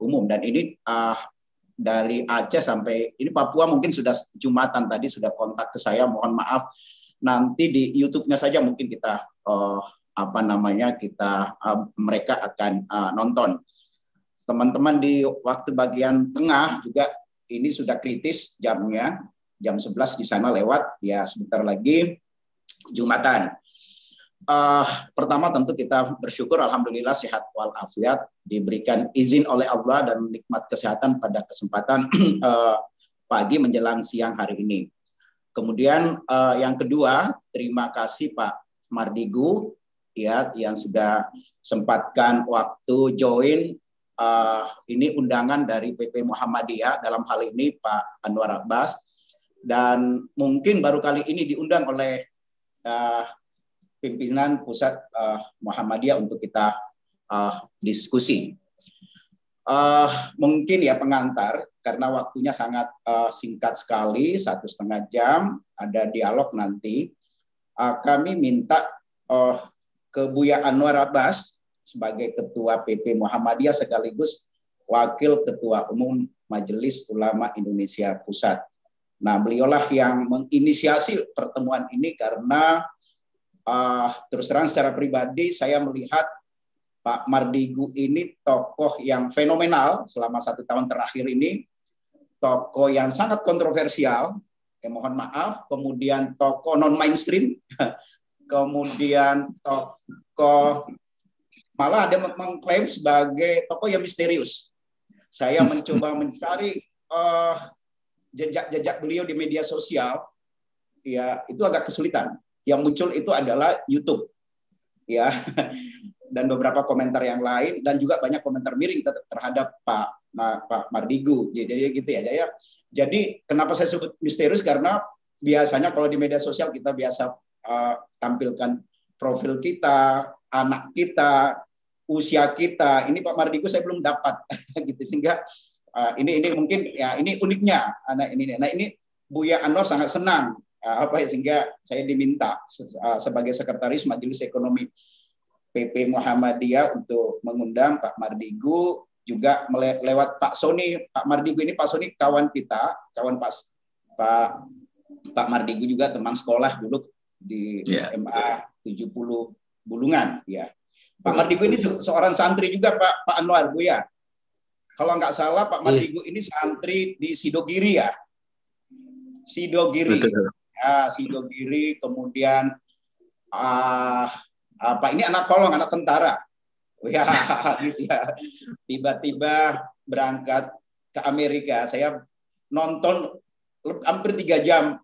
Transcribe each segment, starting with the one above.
umum. Dan ini dari Aceh sampai ini Papua mungkin sudah Jumatan tadi sudah kontak ke saya. Mohon maaf, nanti di YouTube-nya saja mungkin kita mereka akan nonton. Teman-teman di waktu bagian tengah juga ini sudah kritis jamnya, jam 11 di sana lewat ya, sebentar lagi Jumatan. Pertama tentu kita bersyukur alhamdulillah sehat walafiat, diberikan izin oleh Allah dan nikmat kesehatan pada kesempatan pagi menjelang siang hari ini. Kemudian yang kedua, terima kasih Pak Mardigu ya yang sudah sempatkan waktu join ini undangan dari PP Muhammadiyah, dalam hal ini Pak Anwar Abbas, dan mungkin baru kali ini diundang oleh pimpinan pusat Muhammadiyah untuk kita diskusi. Mungkin ya pengantar, karena waktunya sangat singkat sekali, 1,5 jam, ada dialog nanti. Kami minta ke Buya Anwar Abbas sebagai Ketua PP Muhammadiyah sekaligus Wakil Ketua Umum Majelis Ulama Indonesia Pusat. Nah, beliaulah yang menginisiasi pertemuan ini karena terus terang secara pribadi saya melihat Pak Mardigu ini tokoh yang fenomenal selama 1 tahun terakhir ini, tokoh yang sangat kontroversial, mohon maaf, kemudian tokoh non mainstream, kemudian tokoh malah ada mengklaim sebagai tokoh yang misterius. Saya mencoba mencari jejak-jejak beliau di media sosial, ya itu agak kesulitan. Yang muncul itu adalah YouTube, ya, dan beberapa komentar yang lain, dan juga banyak komentar miring terhadap Pak Mardigu. Jadi gitu ya. Jadi kenapa saya sebut misterius, karena biasanya kalau di media sosial kita biasa tampilkan profil kita, anak kita, usia kita. Ini Pak Mardigu saya belum dapat, gitu, sehingga ini mungkin ya ini uniknya anak ini. Nah ini Buya Anwar sangat senang. Sehingga saya diminta sebagai sekretaris Majelis Ekonomi PP Muhammadiyah untuk mengundang Pak Mardigu, juga lewat Pak Soni. Pak Mardigu ini, Pak Soni kawan kita, kawan Pak Mardigu juga teman sekolah dulu di SMA 70 Bulungan ya. Pak Mardigu ini seorang santri juga Pak Anwar, Bu ya. Kalau nggak salah Pak Mardigu ini santri di Sidogiri ya. Sidogiri. Ya, Sidogiri, kemudian ini anak kolong, anak tentara, ya, gitu ya. Tiba-tiba berangkat ke Amerika. Saya nonton hampir 3 jam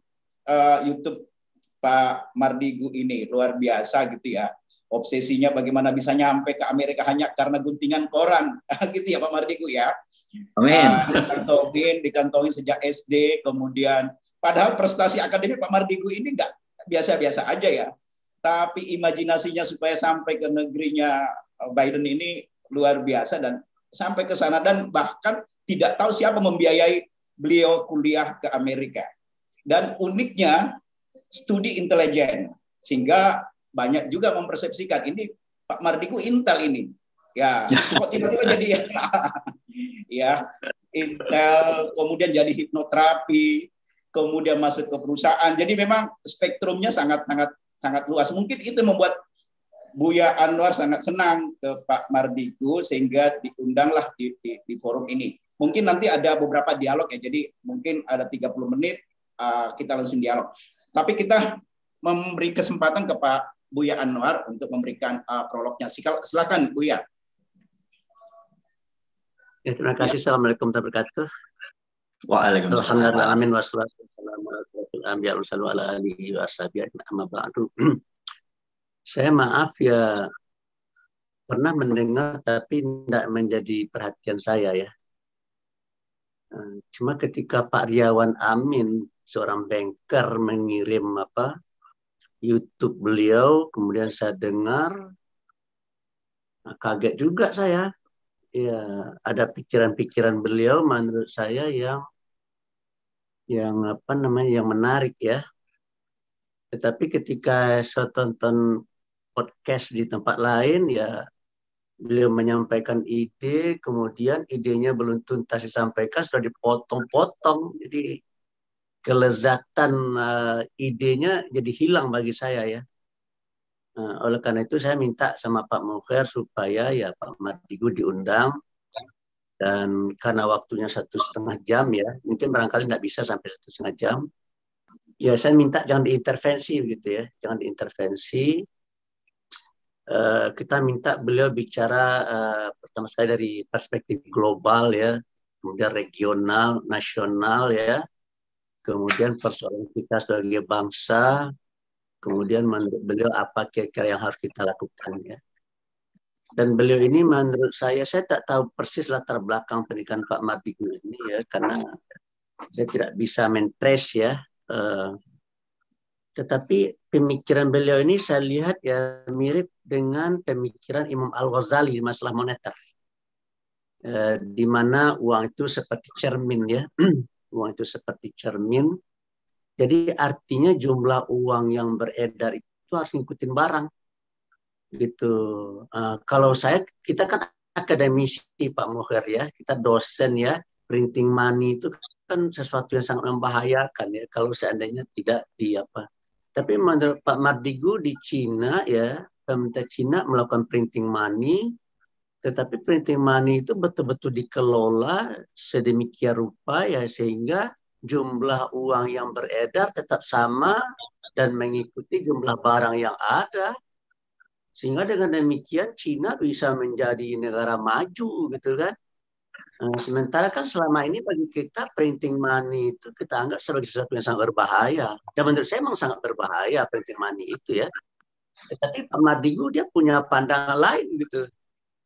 YouTube Pak Mardigu ini, luar biasa gitu ya. Obsesinya bagaimana bisa nyampe ke Amerika hanya karena guntingan koran, gitu ya Pak Mardigu ya. Amin. Dikantongin sejak SD, kemudian padahal prestasi akademik Pak Mardigu ini enggak biasa-biasa aja ya. Tapi imajinasinya supaya sampai ke negerinya Biden ini luar biasa, dan sampai ke sana, dan bahkan tidak tahu siapa membiayai beliau kuliah ke Amerika. Dan uniknya studi intelijen, sehingga banyak juga mempersepsikan ini Pak Mardigu Intel ini. Ya, kok tiba-tiba jadi ya Intel, kemudian jadi hipnoterapi, kemudian masuk ke perusahaan. Jadi memang spektrumnya sangat luas. Mungkin itu membuat Buya Anwar sangat senang ke Pak Mardigu, sehingga diundanglah di forum ini. Mungkin nanti ada beberapa dialog ya. Jadi mungkin ada 30 menit kita langsung dialog. Tapi kita memberi kesempatan ke Pak Buya Anwar untuk memberikan prolognya. Silakan Buya. Ya, terima kasih. Assalamualaikum warahmatullahi wabarakatuh. Waalaikumsalam. Amin wassalatu wassalamu ala alihi washabihi amma ba'du. Saya maaf ya, pernah mendengar tapi tidak menjadi perhatian saya ya. Cuma ketika Pak Riawan Amin, seorang banker, mengirim YouTube beliau, kemudian saya dengar, kaget juga saya. Ya, ada pikiran-pikiran beliau menurut saya yang menarik ya. Tetapi ketika saya tonton podcast di tempat lain ya, Beliau menyampaikan ide, kemudian idenya belum tuntas disampaikan, sudah dipotong-potong. Jadi kelezatan idenya jadi hilang bagi saya ya. Oleh karena itu saya minta sama Pak Mukher supaya ya Pak Mardigu diundang, dan karena waktunya 1,5 jam ya, mungkin barangkali tidak bisa sampai 1,5 jam. Ya saya minta jangan diintervensi gitu ya, jangan diintervensi. Kita minta beliau bicara pertama sekali dari perspektif global ya, kemudian regional, nasional ya, kemudian persoalan kita sebagai bangsa, kemudian menurut beliau apa kira-kira yang harus kita lakukan ya. Dan beliau ini menurut saya tak tahu persis latar belakang pendidikan Pak Mardigu ini ya, karena saya tidak bisa mentrace ya. Tetapi pemikiran beliau ini saya lihat ya mirip dengan pemikiran Imam Al-Ghazali di masalah moneter. Di mana uang itu seperti cermin ya. Uang itu seperti cermin. Jadi artinya jumlah uang yang beredar itu harus ngikutin barang. Gitu. Kalau kita kan akademisi Pak Mukher ya, kita dosen ya, printing money itu kan sesuatu yang sangat membahayakan ya kalau seandainya tidak Tapi menurut Pak Mardigu di Cina ya, pemerintah Cina melakukan printing money, tetapi printing money itu betul-betul dikelola sedemikian rupa ya sehingga jumlah uang yang beredar tetap sama dan mengikuti jumlah barang yang ada. Sehingga dengan demikian Cina bisa menjadi negara maju gitu kan. Sementara kan selama ini bagi kita printing money itu kita anggap sebagai sesuatu yang sangat berbahaya. Dan menurut saya memang sangat berbahaya printing money itu ya. Tetapi Pak Mardigu dia punya pandangan lain gitu.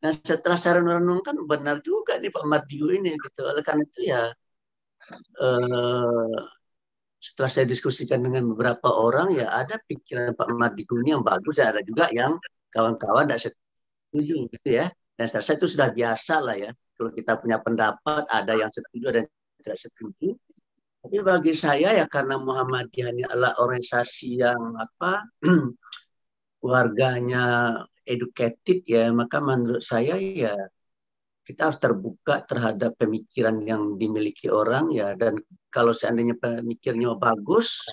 Nah setelah saya renung-renungkan benar juga nih Pak Mardigu ini gitu. Oleh karena itu ya setelah saya diskusikan dengan beberapa orang ya ada pikiran Pak Mardigu ini yang bagus, ada juga yang kawan-kawan tidak setuju gitu ya. Dan saya rasa itu sudah biasa lah ya. Kalau kita punya pendapat, ada yang setuju dan tidak setuju. Tapi bagi saya ya karena Muhammadiyah ini adalah organisasi yang warganya educated ya, maka menurut saya ya kita harus terbuka terhadap pemikiran yang dimiliki orang ya. Dan kalau seandainya pemikirnya bagus,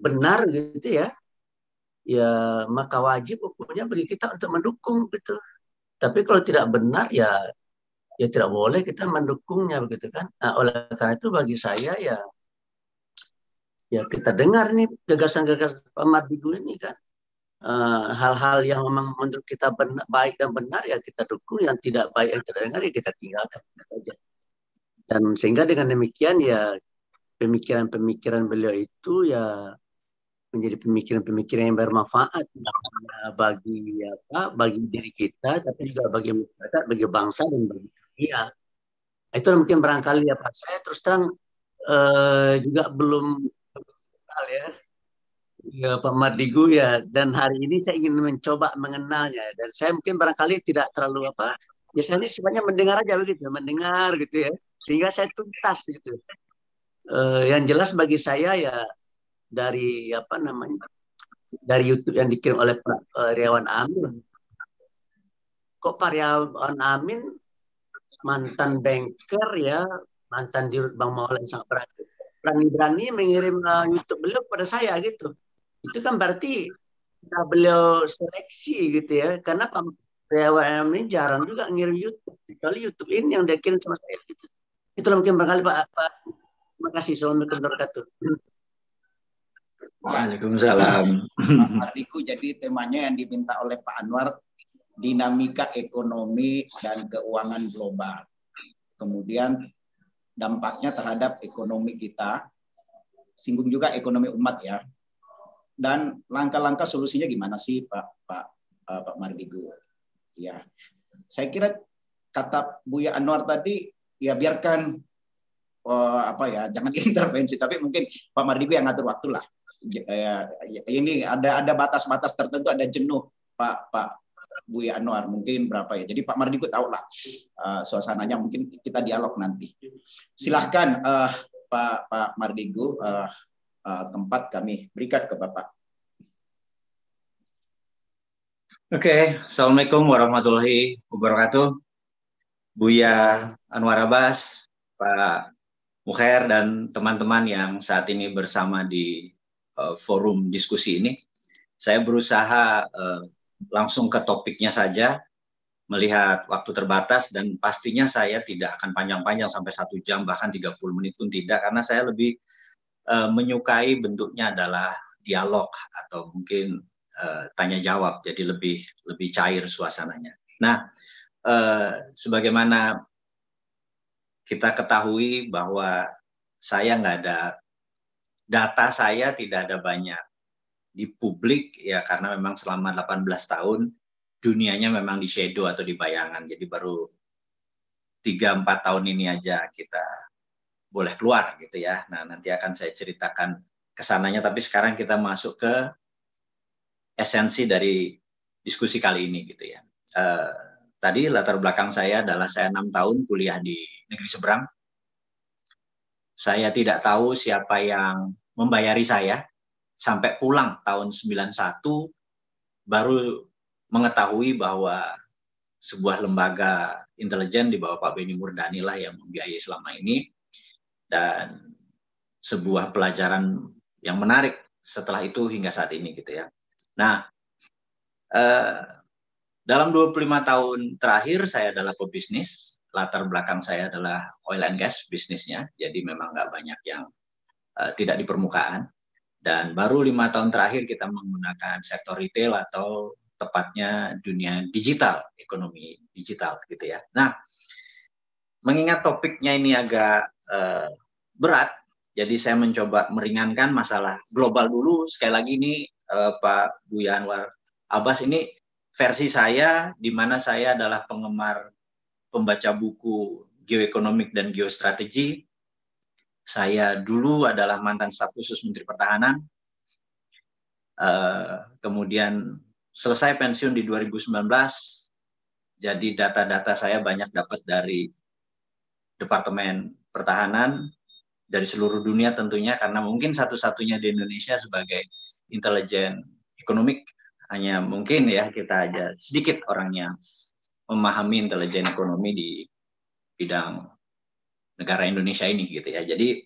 benar gitu ya, ya maka wajib hukumnya bagi kita untuk mendukung gitu. Tapi kalau tidak benar ya tidak boleh kita mendukungnya begitu kan. Nah, oleh karena itu bagi saya ya kita dengar nih gagasan-gagasan Pak Mardigu ini kan. Hal-hal yang memang menurut kita baik dan benar ya kita dukung, yang tidak baik yang terdengar ya kita tinggalkan saja. Dan sehingga dengan demikian ya pemikiran-pemikiran beliau itu ya menjadi pemikiran-pemikiran yang bermanfaat bagi diri kita, tapi juga bagi masyarakat, bagi bangsa dan bagi dunia. Itu mungkin barangkali ya Pak. Saya terus terang juga belum kenal ya Pak Mardigu ya. Dan hari ini saya ingin mencoba mengenalnya. Dan saya mungkin barangkali tidak terlalu biasanya sebenarnya mendengar aja begitu, mendengar gitu ya. Sehingga saya tuntas gitu. Yang jelas bagi saya ya dari dari YouTube yang dikirim oleh Pak Riawan Amin. Kok Pak Riawan Amin mantan banker ya, mantan dirut Bank Mawala yang sangat berani mengirim YouTube beliau kepada saya gitu. Itu kan berarti beliau seleksi gitu ya, karena Pak Riawan Amin jarang juga ngirim YouTube. Kecuali YouTube ini yang dia kirim sama saya gitu. Itulah mungkin barangkali Pak. Terima kasih. Assalamualaikum warahmatullahi wabarakatuh. Waalaikumsalam. Pak Mardigu, jadi temanya yang diminta oleh Pak Anwar dinamika ekonomi dan keuangan global. Kemudian dampaknya terhadap ekonomi kita, singgung juga ekonomi umat ya. Dan langkah-langkah solusinya gimana sih Pak Mardigu? Ya, saya kira kata Buya Anwar tadi ya biarkan jangan intervensi, tapi mungkin Pak Mardigu yang ngatur waktu lah. Ini ada batas-batas tertentu, ada jenuh Pak Buya Anwar mungkin berapa ya. Jadi Pak Mardigu tahu lah suasananya, mungkin kita dialog nanti. Silahkan Pak Mardigu, tempat kami berikan ke Bapak. Oke, Assalamualaikum warahmatullahi wabarakatuh. Buya Anwar Abbas, Pak Mukhair, dan teman-teman yang saat ini bersama di forum diskusi ini. Saya berusaha langsung ke topiknya saja, melihat waktu terbatas, dan pastinya saya tidak akan panjang-panjang sampai 1 jam, bahkan 30 menit pun tidak, karena saya lebih menyukai bentuknya adalah dialog atau mungkin tanya jawab, jadi lebih cair suasananya. Nah, sebagaimana kita ketahui bahwa saya nggak ada data, saya tidak ada banyak di publik ya, karena memang selama 18 tahun dunianya memang di shadow atau di bayangan, jadi baru 3-4 tahun ini aja kita boleh keluar gitu ya. Nah, nanti akan saya ceritakan kesananya, tapi sekarang kita masuk ke esensi dari diskusi kali ini gitu ya. Tadi latar belakang saya adalah saya 6 tahun kuliah di negeri seberang. Saya tidak tahu siapa yang membayari saya, sampai pulang tahun 91 baru mengetahui bahwa sebuah lembaga intelijen di bawah Pak Benny Murdani lah yang membiayai selama ini, dan sebuah pelajaran yang menarik setelah itu hingga saat ini gitu ya. Nah, dalam 25 tahun terakhir saya adalah pebisnis. Latar belakang saya adalah oil and gas bisnisnya, jadi memang nggak banyak yang tidak di permukaan. Dan baru 5 tahun terakhir kita menggunakan sektor retail atau tepatnya dunia digital, ekonomi digital gitu ya. Nah, mengingat topiknya ini agak berat, jadi saya mencoba meringankan masalah global dulu. Sekali lagi ini Pak Buya Anwar Abbas, ini versi saya, di mana saya adalah penggemar pembaca buku geoekonomik dan geostrategi. Saya dulu adalah mantan staf khusus Menteri Pertahanan. Kemudian selesai pensiun di 2019, jadi data-data saya banyak dapat dari Departemen Pertahanan, dari seluruh dunia tentunya, karena mungkin satu-satunya di Indonesia sebagai intelijen ekonomik. Hanya mungkin ya kita aja sedikit orangnya memahami intelijen ekonomi di bidang negara Indonesia ini gitu ya. Jadi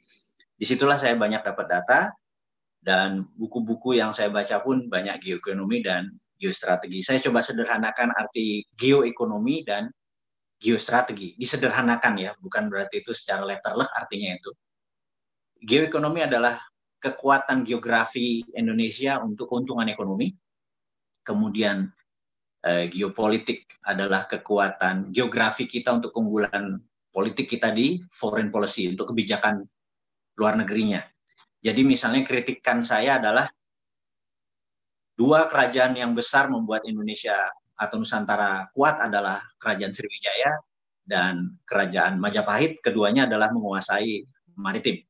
disitulah saya banyak dapat data, dan buku-buku yang saya baca pun banyak geoekonomi dan geostrategi. Saya coba sederhanakan arti geoekonomi dan geostrategi. Disederhanakan ya, bukan berarti itu secara letterlek artinya itu. Geoekonomi adalah kekuatan geografi Indonesia untuk keuntungan ekonomi. Kemudian geopolitik adalah kekuatan geografi kita untuk keunggulan politik kita di foreign policy, untuk kebijakan luar negerinya. Jadi misalnya kritikan saya adalah dua kerajaan yang besar membuat Indonesia atau Nusantara kuat adalah Kerajaan Sriwijaya dan Kerajaan Majapahit. Keduanya adalah menguasai maritim,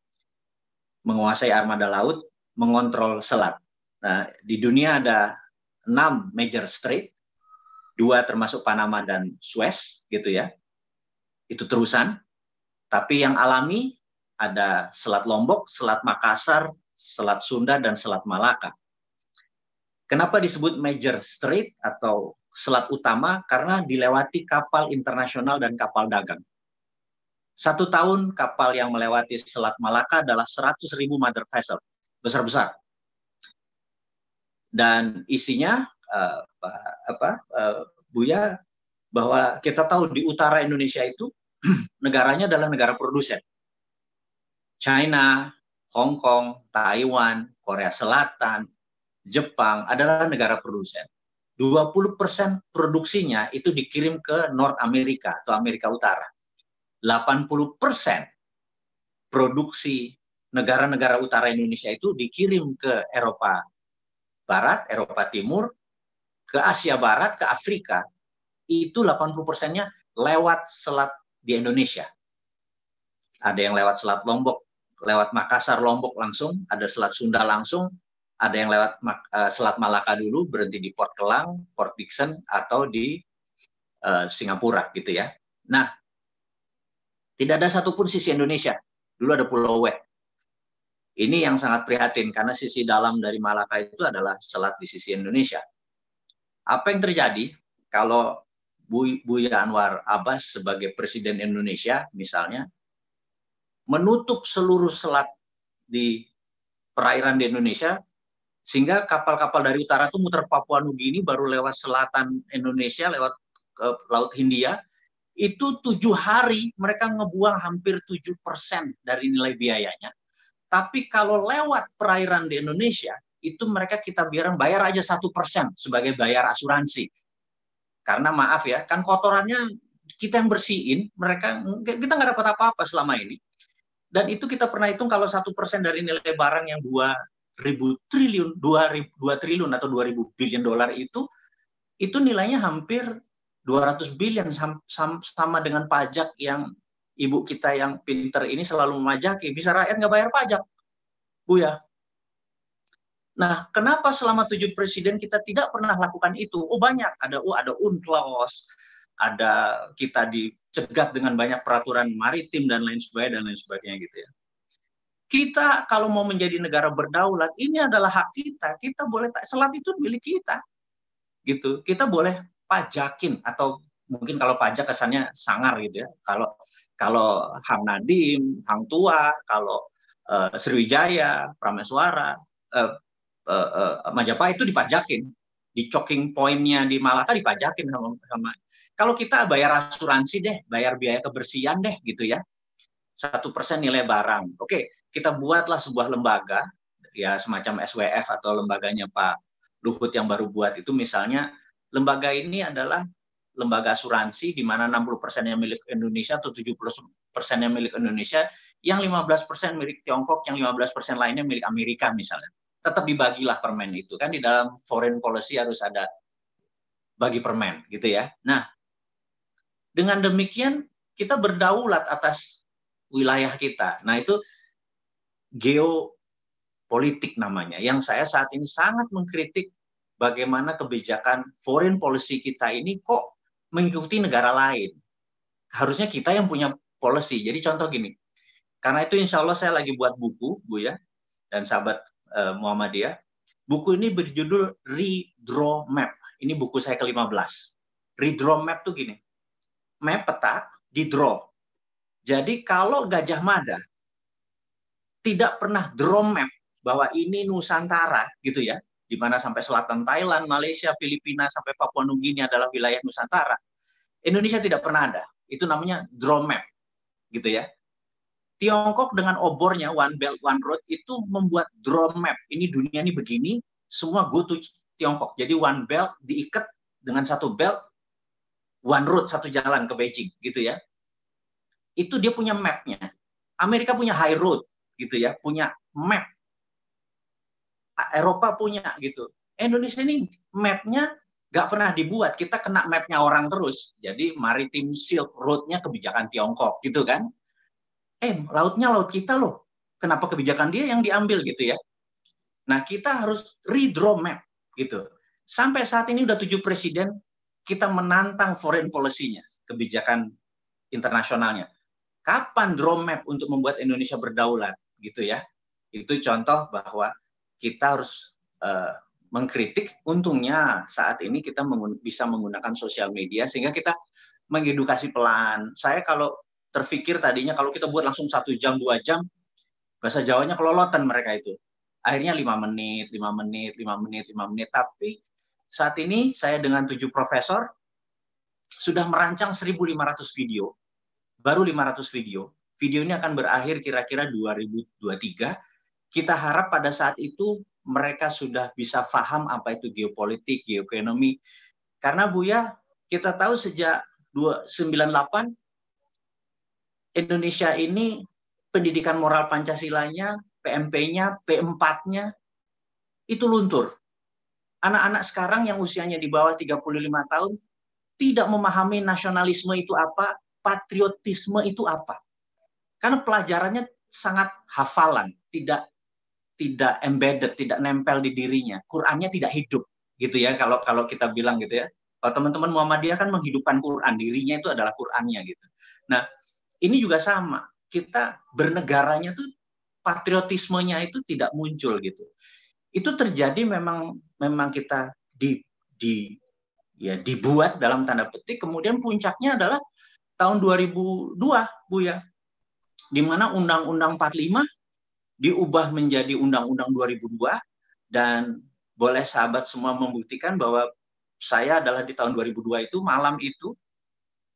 menguasai armada laut, mengontrol selat. Nah, di dunia ada 6 major strait, 2 termasuk Panama dan Suez gitu ya. Itu terusan. Tapi yang alami ada Selat Lombok, Selat Makassar, Selat Sunda, dan Selat Malaka. Kenapa disebut major strait atau selat utama? Karena dilewati kapal internasional dan kapal dagang. 1 tahun kapal yang melewati Selat Malaka adalah 100.000 mother vessel, besar-besar. Dan isinya, Buya, bahwa kita tahu di utara Indonesia itu negaranya adalah negara produsen. China, Hong Kong, Taiwan, Korea Selatan, Jepang adalah negara produsen. 20% produksinya itu dikirim ke North America atau Amerika Utara. 80% produksi negara-negara utara Indonesia itu dikirim ke Eropa Barat, Eropa Timur, ke Asia Barat, ke Afrika. Itu 80%-nya lewat selat di Indonesia. Ada yang lewat Selat Lombok, lewat Makassar, Lombok langsung, ada Selat Sunda langsung, ada yang lewat Selat Malaka dulu, berhenti di Port Kelang, Port Dickson, atau di Singapura gitu ya. Nah, tidak ada satupun sisi Indonesia. Dulu ada Pulau W. Ini yang sangat prihatin, karena sisi dalam dari Malaka itu adalah selat di sisi Indonesia. Apa yang terjadi kalau Buya Anwar Abbas sebagai Presiden Indonesia misalnya menutup seluruh selat di perairan di Indonesia, sehingga kapal-kapal dari utara tuh muter Papua Nugini baru lewat selatan Indonesia, lewat Laut Hindia, itu 7 hari mereka ngebuang hampir 7% dari nilai biayanya. Tapi kalau lewat perairan di Indonesia, itu mereka kita biarkan bayar aja 1% sebagai bayar asuransi. Karena maaf ya, kan kotorannya kita yang bersihin, kita nggak dapat apa-apa selama ini. Dan itu kita pernah hitung kalau 1% dari nilai barang yang 2 triliun atau 2.000 billion dolar itu nilainya hampir 200 billion, sama dengan pajak yang ibu kita yang pinter ini selalu memajaki. Bisa rakyat nggak bayar pajak, Bu ya. Nah, kenapa selama 7 presiden kita tidak pernah lakukan itu? Oh banyak, ada UNCLOS, ada kita dicegat dengan banyak peraturan maritim dan lain sebagainya gitu ya. Kita kalau mau menjadi negara berdaulat, ini adalah hak kita. Kita boleh, selat itu milik kita, gitu. Kita boleh pajakin, atau mungkin kalau pajak kesannya sangar gitu ya. Kalau Hang Nadim, Hang Tuah, kalau Sriwijaya, Prameswara, Majapahit itu dipajakin. Di choking point-nya di Malaka dipajakin sama. Kalau kita bayar asuransi deh, bayar biaya kebersihan deh gitu ya. 1% nilai barang. Oke, kita buatlah sebuah lembaga, ya semacam SWF atau lembaganya Pak Luhut yang baru buat itu, misalnya lembaga ini adalah lembaga asuransi di mana 60%-nya milik Indonesia atau 70%-nya milik Indonesia, yang 15% milik Tiongkok, yang 15% lainnya milik Amerika misalnya. Tetap dibagilah permen itu. Kan di dalam foreign policy harus ada bagi permen gitu ya. Nah, dengan demikian kita berdaulat atas wilayah kita. Nah, itu geopolitik namanya, yang saya saat ini sangat mengkritik bagaimana kebijakan foreign policy kita ini kok mengikuti negara lain. Harusnya kita yang punya policy. Jadi contoh gini, karena itu insya Allah saya lagi buat buku, Bu ya, dan sahabat Muhammadiyah. Buku ini berjudul Redraw Map. Ini buku saya ke-15. Redraw Map tuh gini, map peta di draw. Jadi kalau Gajah Mada tidak pernah draw map bahwa ini Nusantara gitu ya, di mana sampai selatan Thailand, Malaysia, Filipina sampai Papua Nugini adalah wilayah Nusantara. Indonesia tidak pernah ada. Itu namanya draw map gitu ya. Tiongkok dengan obornya One Belt One Road itu membuat draw map. Ini dunia ini begini, semua go to Tiongkok. Jadi One Belt diikat dengan satu belt, One Road, satu jalan ke Beijing gitu ya. Itu dia punya mapnya. Amerika punya High Road gitu ya, punya map. Eropa punya gitu. Indonesia ini mapnya nggak pernah dibuat. Kita kena mapnya orang terus. Jadi Maritim Silk Road-nya kebijakan Tiongkok gitu kan. Lautnya laut kita loh. Kenapa kebijakan dia yang diambil gitu ya. Nah, kita harus redraw map gitu. Sampai saat ini udah 7 presiden kita menantang foreign policy-nya, kebijakan internasionalnya. Kapan draw map untuk membuat Indonesia berdaulat gitu ya. Itu contoh bahwa kita harus mengkritik. Untungnya saat ini kita bisa menggunakan sosial media sehingga kita mengedukasi pelan. Saya kalau terpikir tadinya kalau kita buat langsung 1 jam, 2 jam, bahasa Jawanya kelolotan mereka itu. Akhirnya 5 menit. Tapi saat ini saya dengan 7 profesor sudah merancang 1.500 video. Baru 500 video. Video ini akan berakhir kira-kira 2023. Kita harap pada saat itu mereka sudah bisa paham apa itu geopolitik, geoekonomi. Karena Buya, kita tahu sejak 98 Indonesia ini pendidikan moral Pancasilanya, PMP-nya, P4-nya itu luntur. Anak-anak sekarang yang usianya di bawah 35 tahun tidak memahami nasionalisme itu apa, patriotisme itu apa. Karena pelajarannya sangat hafalan, tidak embedded, tidak nempel di dirinya. Qurannya tidak hidup, gitu ya. Kalau kita bilang gitu ya. Kalau teman-teman Muhammadiyah kan menghidupkan Quran, dirinya itu adalah Qurannya gitu. Nah, ini juga sama. Kita bernegaranya tuh patriotismenya itu tidak muncul gitu. Itu terjadi memang kita ya dibuat dalam tanda petik, kemudian puncaknya adalah tahun 2002, Bu ya, di mana Undang-Undang 45 diubah menjadi Undang-Undang 2002, dan boleh sahabat semua membuktikan bahwa saya adalah di tahun 2002 itu, malam itu,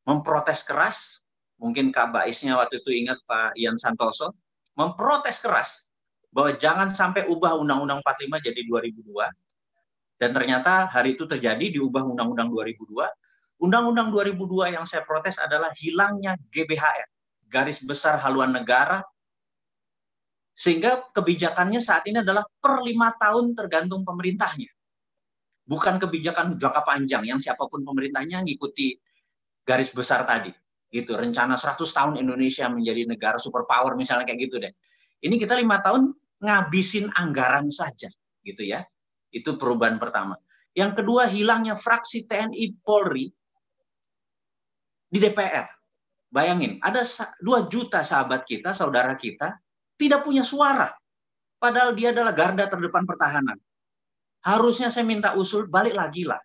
memprotes keras. Mungkin Kak Baisnya waktu itu ingat, Pak Ian Santoso, memprotes keras bahwa jangan sampai ubah Undang-Undang 45 jadi 2002. Dan ternyata hari itu terjadi, diubah Undang-Undang 2002. Undang-Undang 2002 yang saya protes adalah hilangnya GBHR, Garis Besar Haluan Negara, sehingga kebijakannya saat ini adalah per 5 tahun tergantung pemerintahnya. Bukan kebijakan jangka panjang yang siapapun pemerintahnya ngikuti garis besar tadi. Gitu, rencana 100 tahun Indonesia menjadi negara superpower misalnya kayak gitu deh. Ini kita 5 tahun ngabisin anggaran saja, gitu ya. Itu perubahan pertama. Yang kedua, hilangnya fraksi TNI Polri di DPR. Bayangin, ada 2 juta sahabat kita, saudara kita, tidak punya suara. Padahal dia adalah garda terdepan pertahanan. Harusnya saya minta usul, balik lagi lah.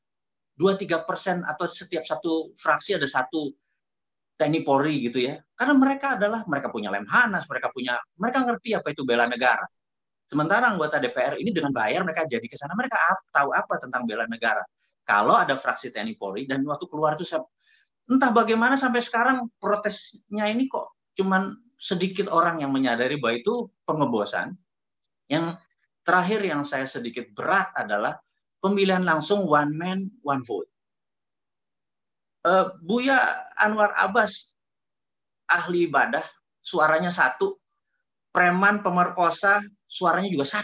2-3% atau setiap satu fraksi ada 1 TNI Polri gitu ya. Karena mereka punya Lemhanas, mereka ngerti apa itu bela negara. Sementara anggota DPR ini dengan bayar mereka jadi ke sana, mereka tahu apa tentang bela negara. Kalau ada fraksi TNI Polri, dan waktu keluar itu saya, entah bagaimana sampai sekarang protesnya ini kok cuman sedikit orang yang menyadari bahwa itu pengebosan. Yang terakhir yang saya sedikit berat adalah pemilihan langsung one man, one vote. Buya Anwar Abbas, ahli ibadah, suaranya 1. Preman, pemerkosa, suaranya juga 1.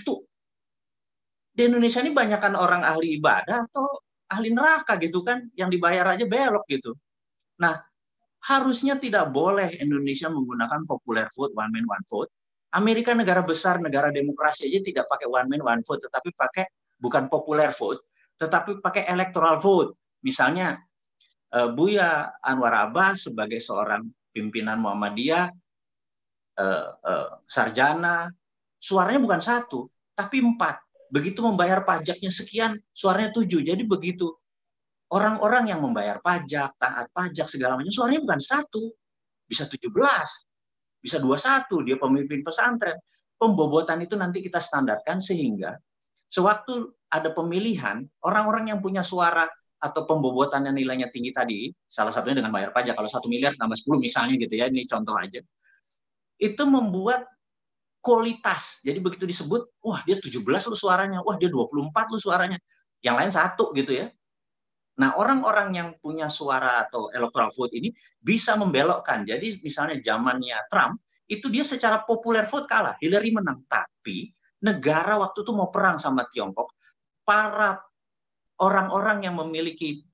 Di Indonesia ini banyakkan orang ahli ibadah atau ahli neraka gitu kan, yang dibayar aja belok gitu. Nah, harusnya tidak boleh Indonesia menggunakan popular vote, one man, one vote. Amerika negara besar, negara demokrasi aja tidak pakai one man, one vote, tetapi pakai bukan popular vote, tetapi pakai electoral vote. Misalnya, Buya Anwar Abbas sebagai seorang pimpinan Muhammadiyah, sarjana, suaranya bukan 1, tapi 4. Begitu membayar pajaknya sekian, suaranya 7. Jadi begitu orang-orang yang membayar pajak, taat pajak, segala macam, suaranya bukan 1, bisa 17, bisa 21, dia pemimpin pesantren. Pembobotan itu nanti kita standarkan sehingga sewaktu ada pemilihan, orang-orang yang punya suara atau pembobotan yang nilainya tinggi tadi, salah satunya dengan bayar pajak, kalau 1 miliar tambah 10 misalnya gitu ya, ini contoh aja, itu membuat kualitas. Jadi begitu disebut, wah dia 17 lu suaranya, wah dia 24 lu suaranya, yang lain 1 gitu ya. Nah, orang-orang yang punya suara atau electoral vote ini bisa membelokkan. Jadi misalnya zamannya Trump, itu dia secara popular vote kalah, Hillary menang. Tapi negara waktu itu mau perang sama Tiongkok, para orang-orang yang memiliki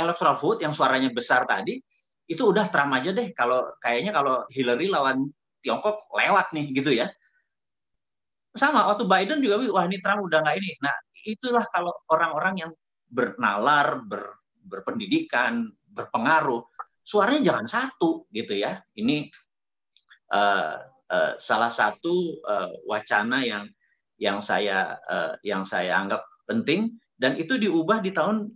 electoral vote yang suaranya besar tadi, itu udah Trump aja deh. Kayaknya kalau Hillary lawan Tiongkok lewat nih gitu ya. Sama waktu Biden juga, wah ini Trump udah nggak ini. Nah, itulah kalau orang-orang yang bernalar, berpendidikan, berpengaruh, suaranya jangan 1 gitu ya. Ini salah satu wacana yang saya anggap penting, dan itu diubah di tahun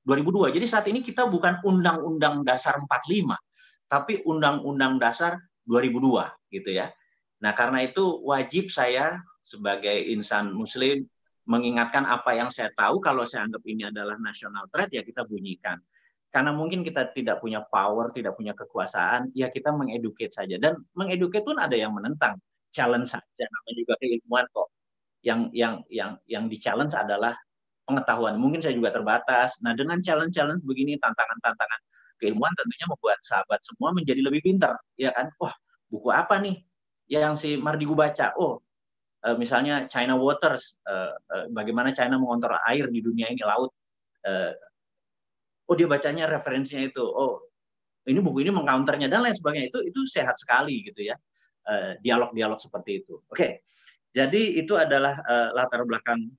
2002. Jadi saat ini kita bukan Undang-Undang Dasar 45, tapi Undang-Undang Dasar 2002 gitu ya. Nah, karena itu wajib saya sebagai insan muslim mengingatkan apa yang saya tahu. Kalau saya anggap ini adalah national threat, ya kita bunyikan. Karena mungkin kita tidak punya power, tidak punya kekuasaan, ya kita mengeduket saja. Dan mengeduket pun ada yang menentang, challenge saja. Namanya juga keilmuan kok. Yang di-challenge adalah pengetahuan. Mungkin saya juga terbatas. Nah, dengan challenge-challenge begini, tantangan-tantangan keilmuan tentunya membuat sahabat semua menjadi lebih pintar. Ya kan? Wah, buku apa nih yang si Mardigu baca? Oh, misalnya China Waters, bagaimana China mengontrol air di dunia ini, laut. Oh, dia bacanya referensinya itu. Oh, ini buku ini mengcounternya dan lain sebagainya. Itu sehat sekali gitu ya. Dialog-dialog seperti itu. Oke. Jadi itu adalah latar belakang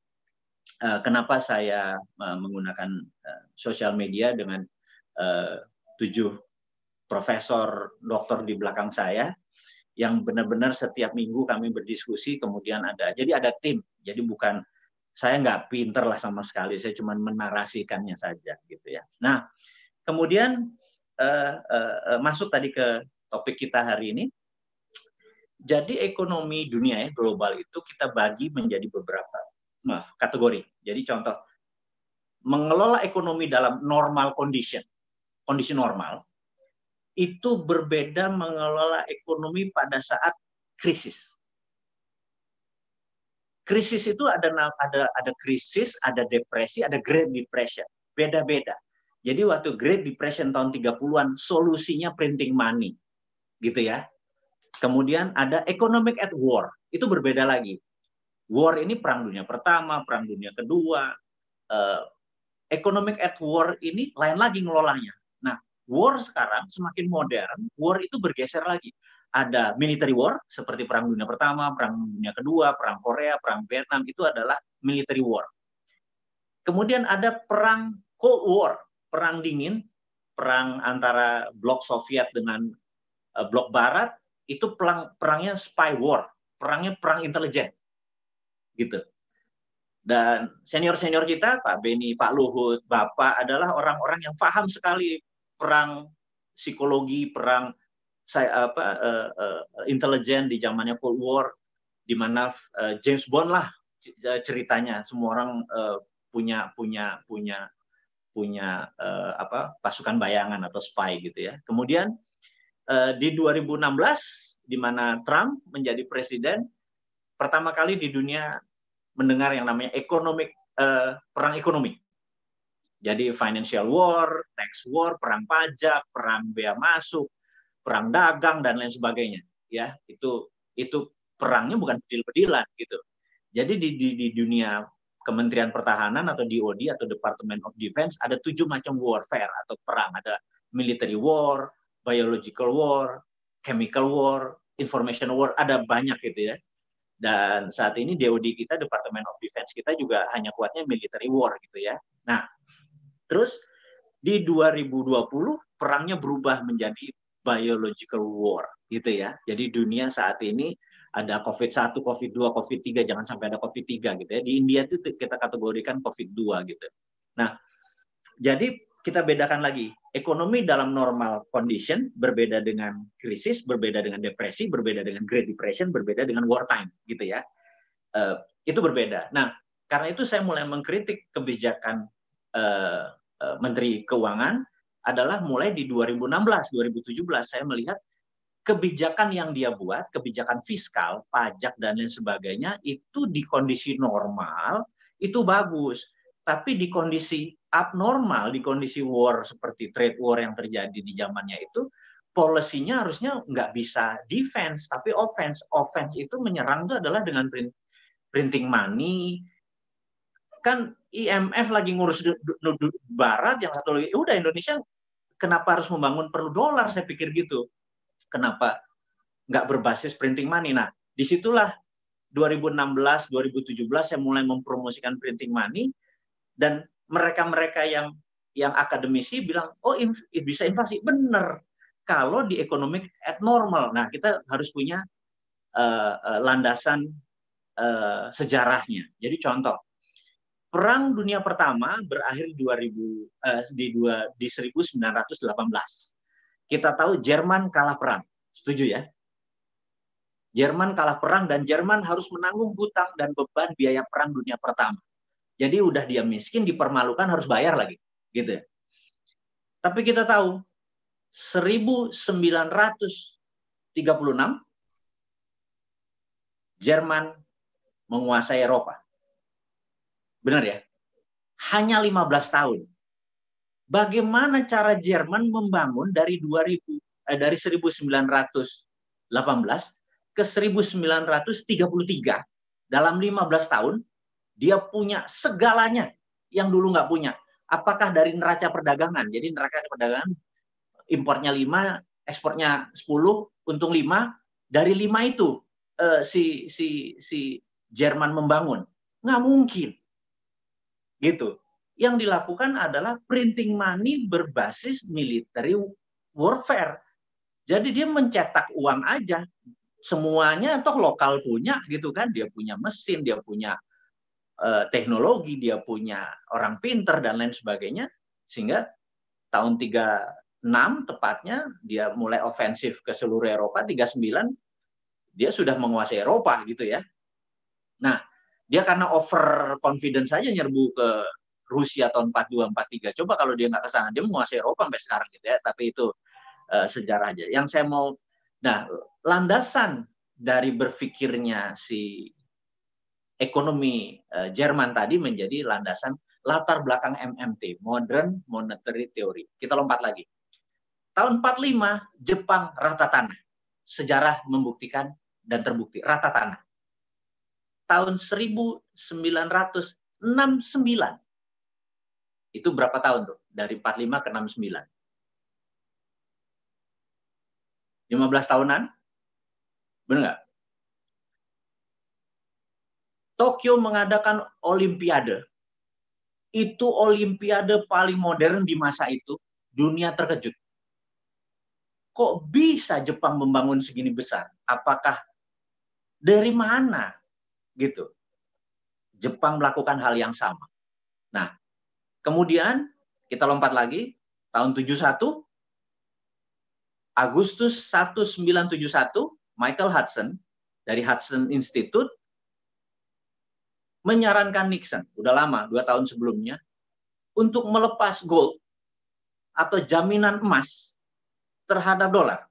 kenapa saya menggunakan sosial media dengan 7 profesor doktor di belakang saya, yang benar-benar setiap minggu kami berdiskusi, kemudian jadi ada tim. Jadi bukan Saya nggak pinter lah sama sekali, saya cuma menarasikannya saja gitu ya. Nah, kemudian masuk tadi ke topik kita hari ini. Jadi ekonomi dunia ya, global itu kita bagi menjadi beberapa kategori. Jadi contoh, mengelola ekonomi dalam normal condition, kondisi normal, itu berbeda mengelola ekonomi pada saat krisis. Krisis itu ada krisis, ada depresi, ada Great Depression. Beda-beda. Jadi waktu Great Depression tahun 30-an, solusinya printing money. Gitu ya. Kemudian ada economic at war. Itu berbeda lagi. War ini perang dunia pertama, perang dunia kedua. Economic at war ini lain lagi ngelolanya. Nah, war sekarang semakin modern, war itu bergeser lagi. Ada military war, seperti Perang Dunia Pertama, Perang Dunia Kedua, Perang Korea, Perang Vietnam, itu adalah military war. Kemudian ada Perang Cold War, Perang Dingin, perang antara blok Soviet dengan blok Barat, itu perangnya spy war, perangnya perang intelijen. Gitu. Dan senior-senior kita, Pak Beni, Pak Luhut, Bapak, adalah orang-orang yang paham sekali perang psikologi, perang intelijen di zamannya Cold War, di mana James Bond lah ceritanya, semua orang punya pasukan bayangan atau spy gitu ya. Kemudian di 2016 di mana Trump menjadi presiden, pertama kali di dunia mendengar yang namanya perang ekonomi. Jadi financial war, tax war, perang pajak, perang bea masuk, perang dagang dan lain sebagainya, ya itu perangnya bukan bedil-bedilan gitu. Jadi di dunia Kementerian Pertahanan atau DoD atau Department of Defense ada 7 macam warfare atau perang. Ada military war, biological war, chemical war, information war, ada banyak gitu ya. Dan saat ini DoD kita, Department of Defense kita juga hanya kuatnya military war gitu ya. Nah, terus di 2020 perangnya berubah menjadi biological war gitu ya. Jadi dunia saat ini ada COVID-1, COVID-2, COVID-3, jangan sampai ada COVID-3 gitu ya. Di India itu kita kategorikan COVID-2 gitu. Nah, jadi kita bedakan lagi. Ekonomi dalam normal condition berbeda dengan krisis, berbeda dengan depresi, berbeda dengan Great Depression, berbeda dengan wartime gitu ya. Itu berbeda. Nah, karena itu saya mulai mengkritik kebijakan Menteri Keuangan adalah mulai di 2016, 2017 saya melihat kebijakan yang dia buat, kebijakan fiskal, pajak dan lain sebagainya itu di kondisi normal itu bagus, tapi di kondisi abnormal, di kondisi war seperti trade war yang terjadi di zamannya itu, policy-nya harusnya nggak bisa defense tapi offense. Offense itu menyerang itu adalah dengan printing money. Kan IMF lagi ngurus Barat, yang satu lagi udah Indonesia kenapa harus membangun perlu dolar, saya pikir gitu. Kenapa nggak berbasis printing money? Nah, disitulah 2016, 2017 saya mulai mempromosikan printing money, dan mereka-mereka yang akademisi bilang, oh bisa inflasi. Benar, kalau di economic at normal. Nah, kita harus punya landasan sejarahnya. Jadi contoh, Perang Dunia Pertama berakhir di 1918. Kita tahu Jerman kalah perang. Setuju ya? Jerman kalah perang dan Jerman harus menanggung hutang dan beban biaya Perang Dunia Pertama. Jadi udah dia miskin, dipermalukan, harus bayar lagi. Gitu. Tapi kita tahu 1936 Jerman menguasai Eropa. Benar ya? Hanya 15 tahun. Bagaimana cara Jerman membangun dari 1918 ke 1933 dalam 15 tahun dia punya segalanya yang dulu nggak punya. Apakah dari neraca perdagangan? Jadi neraca perdagangan impornya 5, ekspornya 10, untung 5. Dari 5 itu si Jerman membangun. Nggak mungkin. Gitu. Yang dilakukan adalah printing money berbasis military warfare. Jadi dia mencetak uang aja. Semuanya toh lokal punya gitu kan. Dia punya mesin, dia punya teknologi, dia punya orang pinter dan lain sebagainya, sehingga tahun 36 tepatnya dia mulai ofensif ke seluruh Eropa. 39 dia sudah menguasai Eropa gitu ya. Nah, dia karena over confidence saja nyerbu ke Rusia tahun 42 43. Coba kalau dia nggak ke sana, dia menguasai Eropa sampai sekarang gitu ya. Tapi itu sejarah aja. Yang saya mau, nah, landasan dari berpikirnya si ekonomi Jerman tadi menjadi landasan latar belakang MMT, Modern Monetary Theory. Kita lompat lagi. Tahun 45 Jepang rata tanah. Sejarah membuktikan dan terbukti rata tanah. Tahun 1969 itu berapa tahun tuh? Dari 45 ke 69. 15 tahunan? Benar nggak? Tokyo mengadakan Olimpiade. Itu Olimpiade paling modern di masa itu. Dunia terkejut. Kok bisa Jepang membangun segini besar? Apakah dari mana? Gitu. Jepang melakukan hal yang sama. Nah, kemudian kita lompat lagi. Tahun 71, Agustus 1971, Michael Hudson dari Hudson Institute menyarankan Nixon, udah lama, 2 tahun sebelumnya, untuk melepas gold atau jaminan emas terhadap dolar.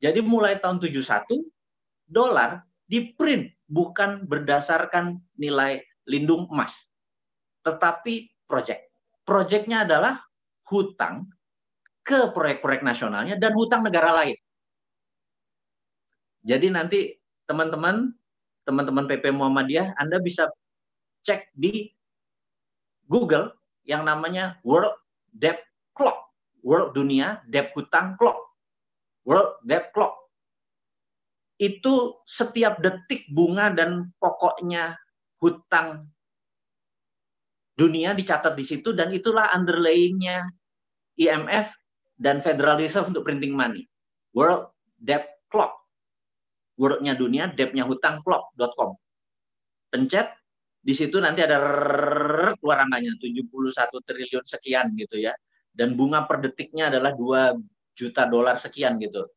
Jadi mulai tahun 71, dolar di-print bukan berdasarkan nilai lindung emas, tetapi proyek. Proyeknya adalah hutang ke proyek-proyek nasionalnya dan hutang negara lain. Jadi nanti teman-teman PP Muhammadiyah, Anda bisa cek di Google yang namanya World Debt Clock. World Dunia Debt Hutang Clock. World Debt Clock. Itu setiap detik bunga dan pokoknya hutang dunia dicatat di situ, dan itulah underlying-nya IMF dan Federal Reserve untuk printing money. World Debt Clock. World-nya dunia, debt-nya hutang, clock.com. Pencet, di situ nanti ada keluar angkanya 71 triliun sekian gitu ya. Dan bunga per detiknya adalah 2 juta dolar sekian gitu.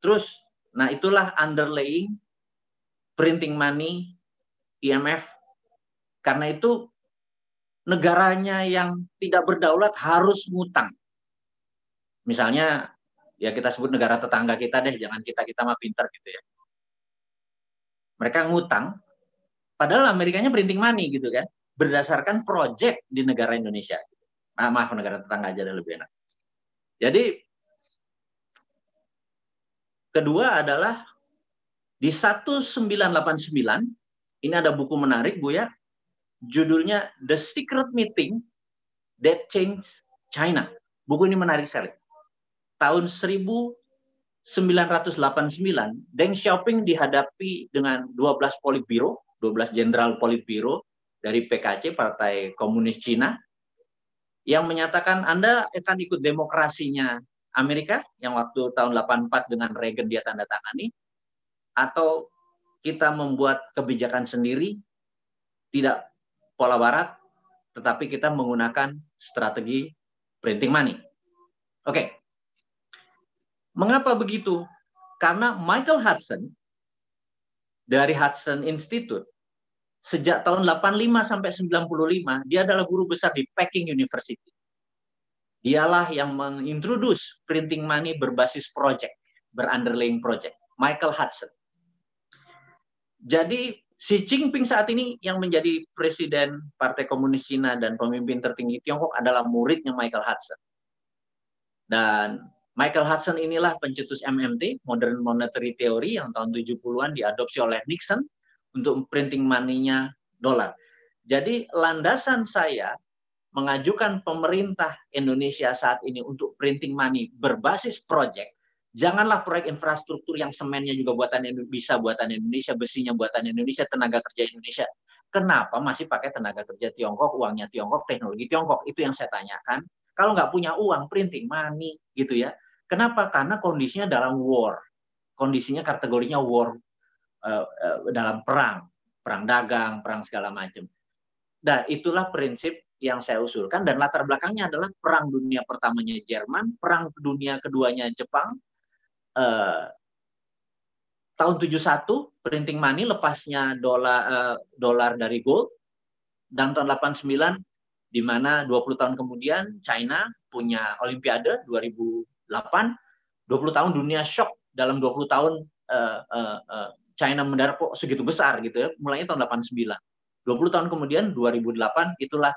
Terus, nah itulah underlying printing money IMF. Karena itu negaranya yang tidak berdaulat harus ngutang. Misalnya, ya kita sebut negara tetangga kita deh, jangan kita mah pintar gitu ya. Mereka ngutang, padahal Amerikanya printing money gitu kan, berdasarkan proyek di negara Indonesia. Maaf, negara tetangga aja lebih enak. Jadi, kedua adalah di 1989, ini ada buku menarik Bu ya, judulnya The Secret Meeting That Changed China. Buku ini menarik sekali. Tahun 1989, Deng Xiaoping dihadapi dengan 12 politbiro, 12 jenderal politbiro dari PKC, Partai Komunis Cina, yang menyatakan Anda akan ikut demokrasinya Amerika, yang waktu tahun 84 dengan Reagan dia tanda tangani, atau kita membuat kebijakan sendiri, tidak pola barat, tetapi kita menggunakan strategi printing money. Oke. Mengapa begitu? Karena Michael Hudson dari Hudson Institute sejak tahun 85 sampai 95 dia adalah guru besar di Peking University. Dialah yang mengintroduce printing money berbasis project, berunderlying project. Michael Hudson. Jadi Xi Jinping saat ini yang menjadi presiden Partai Komunis Cina dan pemimpin tertinggi Tiongkok adalah muridnya Michael Hudson. Dan Michael Hudson inilah pencetus MMT, Modern Monetary Theory, yang tahun 70-an diadopsi oleh Nixon untuk printing money-nya dolar. Jadi landasan saya mengajukan pemerintah Indonesia saat ini untuk printing money berbasis project. Janganlah proyek infrastruktur yang semennya juga buatan Indonesia, buatan Indonesia, besinya buatan Indonesia, tenaga kerja Indonesia. Kenapa masih pakai tenaga kerja Tiongkok, uangnya Tiongkok, teknologi Tiongkok? Itu yang saya tanyakan. Kalau nggak punya uang, printing money, gitu ya. Kenapa? Karena kondisinya dalam war. Kondisinya kategorinya war, dalam perang dagang, perang segala macam. Nah, itulah prinsip yang saya usulkan, dan latar belakangnya adalah Perang Dunia Pertamanya Jerman, Perang Dunia Keduanya Jepang, tahun 71 printing money, lepasnya dolar dari gold, dan tahun 89 di mana 20 tahun kemudian China punya Olimpiade 2008, 20 tahun dunia shock, dalam 20 tahun China mendarat kok segitu besar gitu ya, mulainya tahun 89. 20 tahun kemudian 2008 itulah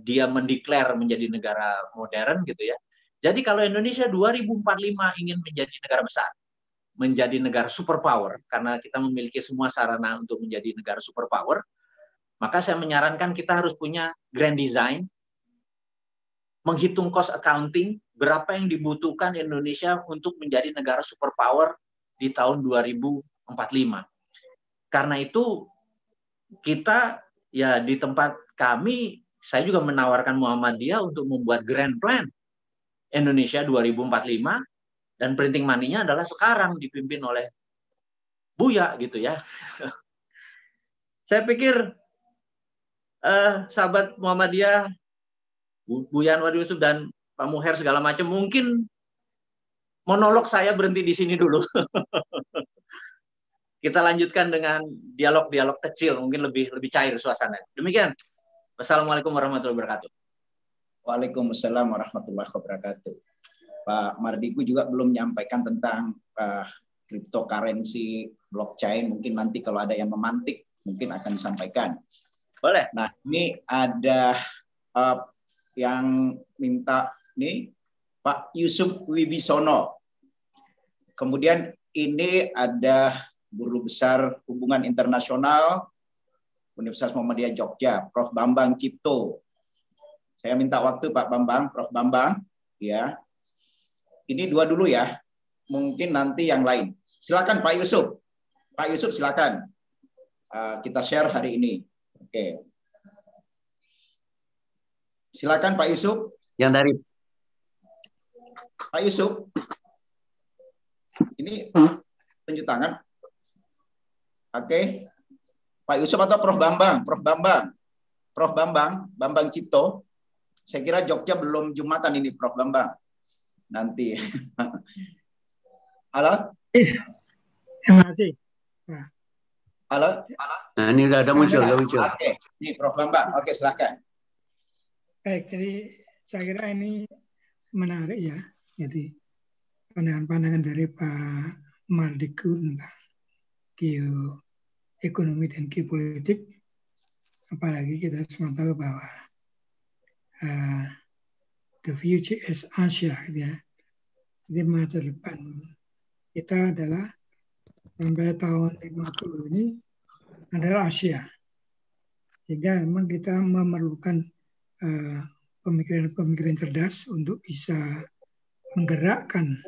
dia mendeklar menjadi negara modern gitu ya. Jadi kalau Indonesia 2045 ingin menjadi negara besar, menjadi negara superpower, karena kita memiliki semua sarana untuk menjadi negara superpower, maka saya menyarankan kita harus punya grand design, menghitung cost accounting, berapa yang dibutuhkan Indonesia untuk menjadi negara superpower di tahun 2045. Karena itu kita ya di tempat kami, saya juga menawarkan Muhammadiyah untuk membuat grand plan Indonesia 2045, dan printing money-nya adalah sekarang dipimpin oleh Buya gitu ya. Saya pikir sahabat Muhammadiyah, Bu Yanwar Yusuf dan Pak Muher segala macam, mungkin monolog saya berhenti di sini dulu. Kita lanjutkan dengan dialog-dialog kecil, mungkin lebih cair suasana. Demikian. Wassalamualaikum warahmatullahi wabarakatuh. Waalaikumsalam warahmatullahi wabarakatuh. Pak Mardigu juga belum menyampaikan tentang cryptocurrency, blockchain. Mungkin nanti kalau ada yang memantik, mungkin akan disampaikan. Boleh. Nah, ini ada yang minta nih Pak Yusuf Wibisono. Kemudian ini ada Guru Besar Hubungan Internasional Universitas Muhammadiyah Jogja, Prof. Bambang Cipto. Saya minta waktu Pak Bambang, Prof. Bambang, ya. Ini dua dulu ya. Mungkin nanti yang lain. Silakan Pak Yusuf. Pak Yusuf silakan. Kita share hari ini. Oke. Silakan Pak Yusuf. Yang dari Pak Yusuf. Ini tunjuk tangan. Oke. Pak Yusuf atau Prof. Bambang? Prof. Bambang. Prof. Bambang, Bambang Cipto. Saya kira Jogja belum Jumatan ini, Prof. Bambang. Nanti. Halo? Terima kasih. Halo? Nah, ini udah ada muncul. Oke, ini Prof. Bambang. Oke, silakan. Baik, jadi saya kira ini menarik ya. Jadi pandangan-pandangan dari Pak Mardigu tentang geoekonomi dan geopolitik. Apalagi kita semua tahu bahwa the future is Asia, gitu ya. Jadi masa depan kita adalah sampai tahun 50 ini adalah Asia. Sehingga memang kita memerlukan pemikiran-pemikiran cerdas untuk bisa menggerakkan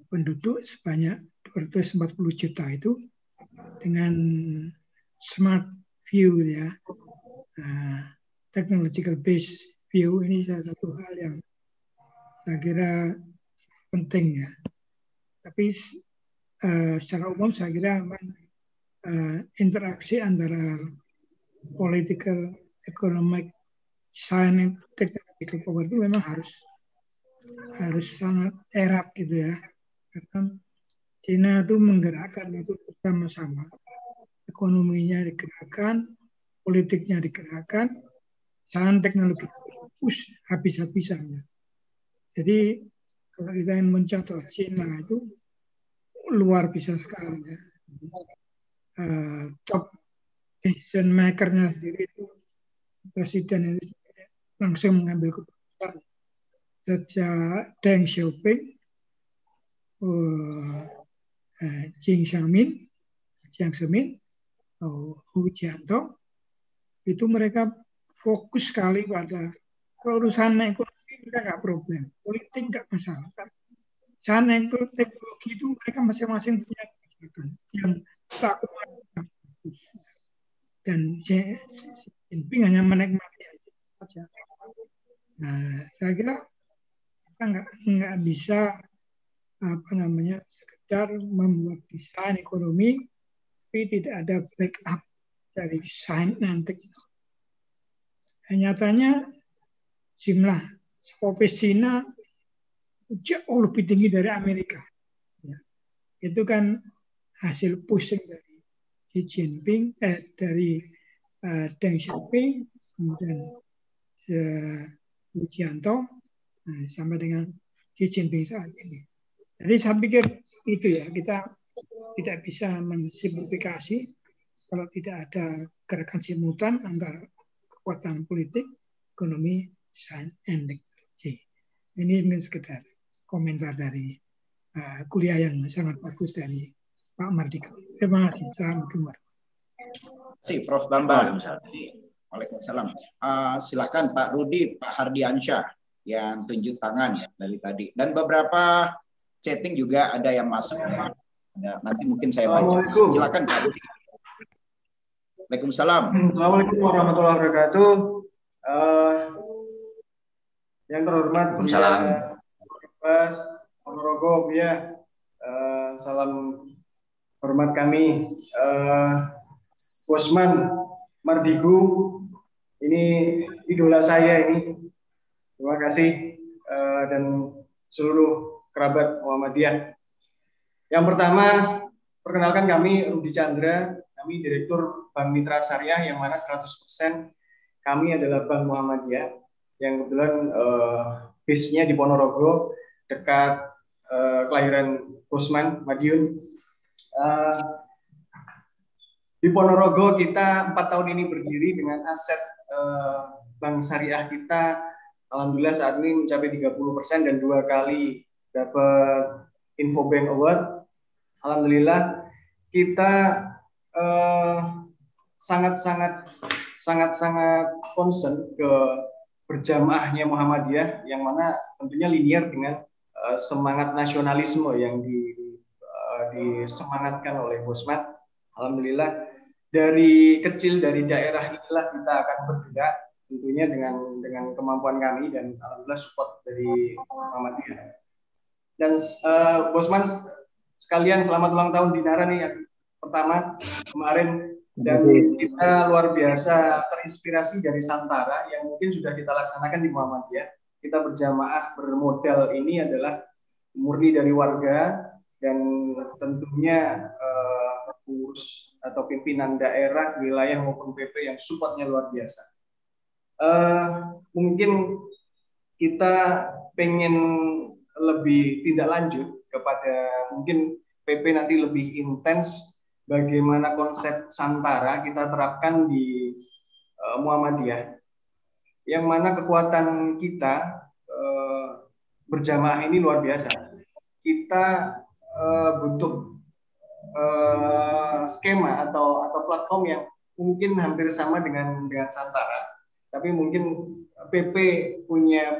penduduk sebanyak 240 juta itu dengan smart view ya. Technological based view ini salah satu hal yang saya kira penting ya. Tapi secara umum saya kira memang interaksi antara political, economic, science, technological power itu memang harus sangat erat gitu ya. Karena China itu menggerakkan itu bersama-sama. Ekonominya digerakkan, politiknya digerakkan, sains teknologi push habis-habisan. Jadi kalau kita ingin mencontoh China itu luar biasa sekali ya. Top decision maker-nya sendiri itu presiden itu langsung mengambil keputusan. Sejak Deng Xiaoping, Jiang Zemin, Hu Jintao, itu mereka fokus sekali pada urusan ekonomi, mereka nggak problem, politik nggak masalah. Sana teknologi itu mereka masing-masing punya kebijakan yang tak dan Xi Jinping hanya menikmati saja. Nah, saya kira kita nggak bisa sekedar membuat desain ekonomi tapi tidak ada backup dari sains dan teknologi. Nyatanya jumlah psikopis Cina jauh lebih tinggi dari Amerika. Ya. Itu kan hasil pusing dari Xi Jinping, dari Deng Xiaoping, kemudian Wu Jiantong, sampai dengan Xi Jinping saat ini. Jadi saya pikir itu ya, kita tidak bisa mensimplifikasi kalau tidak ada gerakan simultan antara kekuatan politik, ekonomi, sains, dan teknologi. Ini mungkin sekedar komentar dari kuliah yang sangat bagus dari Pak Mardika. Terima kasih. Assalamualaikum warahmatullahi wabarakatuh. Prof. Bambang. Waalaikumsalam. Silakan Pak Rudi, Pak Hardiansyah yang tunjuk tangan dari tadi. Dan beberapa chatting juga ada yang masuk. Ya. Nanti mungkin saya baca. Silakan Pak Rudi. Waalaikumsalam. Assalamualaikum warahmatullahi wabarakatuh. Yang terhormat Mas Ponorogo, ya. Salam hormat kami. Bosman Mardigu, ini idola saya ini. Terima kasih dan seluruh kerabat Muhammadiyah. Yang pertama, perkenalkan kami Rudi Chandra, kami Direktur Bank Mitra Syariah yang mana 100% kami adalah Bank Muhammadiyah yang kebetulan base-nya di Ponorogo dekat kelahiran Bosman Madiun. Di Ponorogo kita 4 tahun ini berdiri dengan aset bank syariah kita alhamdulillah saat ini mencapai 30% dan 2 kali dapat Infobank Award. Alhamdulillah kita sangat-sangat concern ke berjamaahnya Muhammadiyah yang mana tentunya linear dengan semangat nasionalisme yang disemangatkan oleh Bosman. Alhamdulillah dari kecil dari daerah inilah kita akan bergerak tentunya dengan kemampuan kami dan alhamdulillah support dari Muhammadiyah. Dan Bosman sekalian selamat ulang tahun Dinara nih yang pertama kemarin, dan kita luar biasa terinspirasi dari Santara yang mungkin sudah kita laksanakan di Muhammadiyah. Kita berjamaah bermodal ini adalah murni dari warga dan tentunya pengurus atau pimpinan daerah, wilayah maupun PP yang supportnya luar biasa. Mungkin kita pengen lebih tindak lanjut kepada mungkin PP nanti lebih intens bagaimana konsep Santara kita terapkan di Muhammadiyah, yang mana kekuatan kita berjamaah ini luar biasa. Kita butuh skema atau platform yang mungkin hampir sama dengan Santara, tapi mungkin PP punya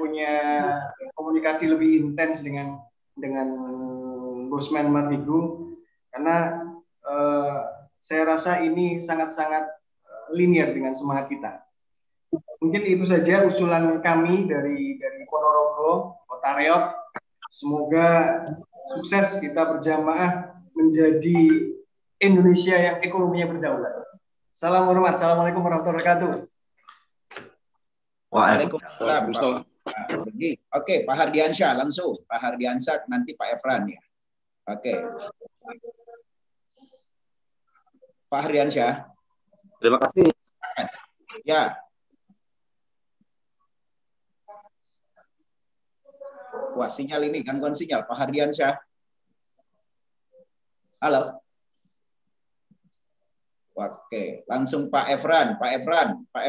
komunikasi lebih intens dengan Bosman Mardigu, karena saya rasa ini sangat-sangat linear dengan semangat kita. Mungkin itu saja usulan kami dari Ponorogo, Kota Reok. Semoga sukses kita berjamaah menjadi Indonesia yang ekonominya berdaulat. Salam hormat. Assalamualaikum warahmatullahi wabarakatuh. Waalaikumsalam. Oke, Pak Hardiansyah langsung. Pak Hardiansyah, nanti Pak Efran ya. Oke. Pak Hardiansyah. Terima kasih. Ya. Wah, sinyal ini gangguan sinyal. Pak Hardiansyah. Halo. Oke, langsung Pak Efran. Pak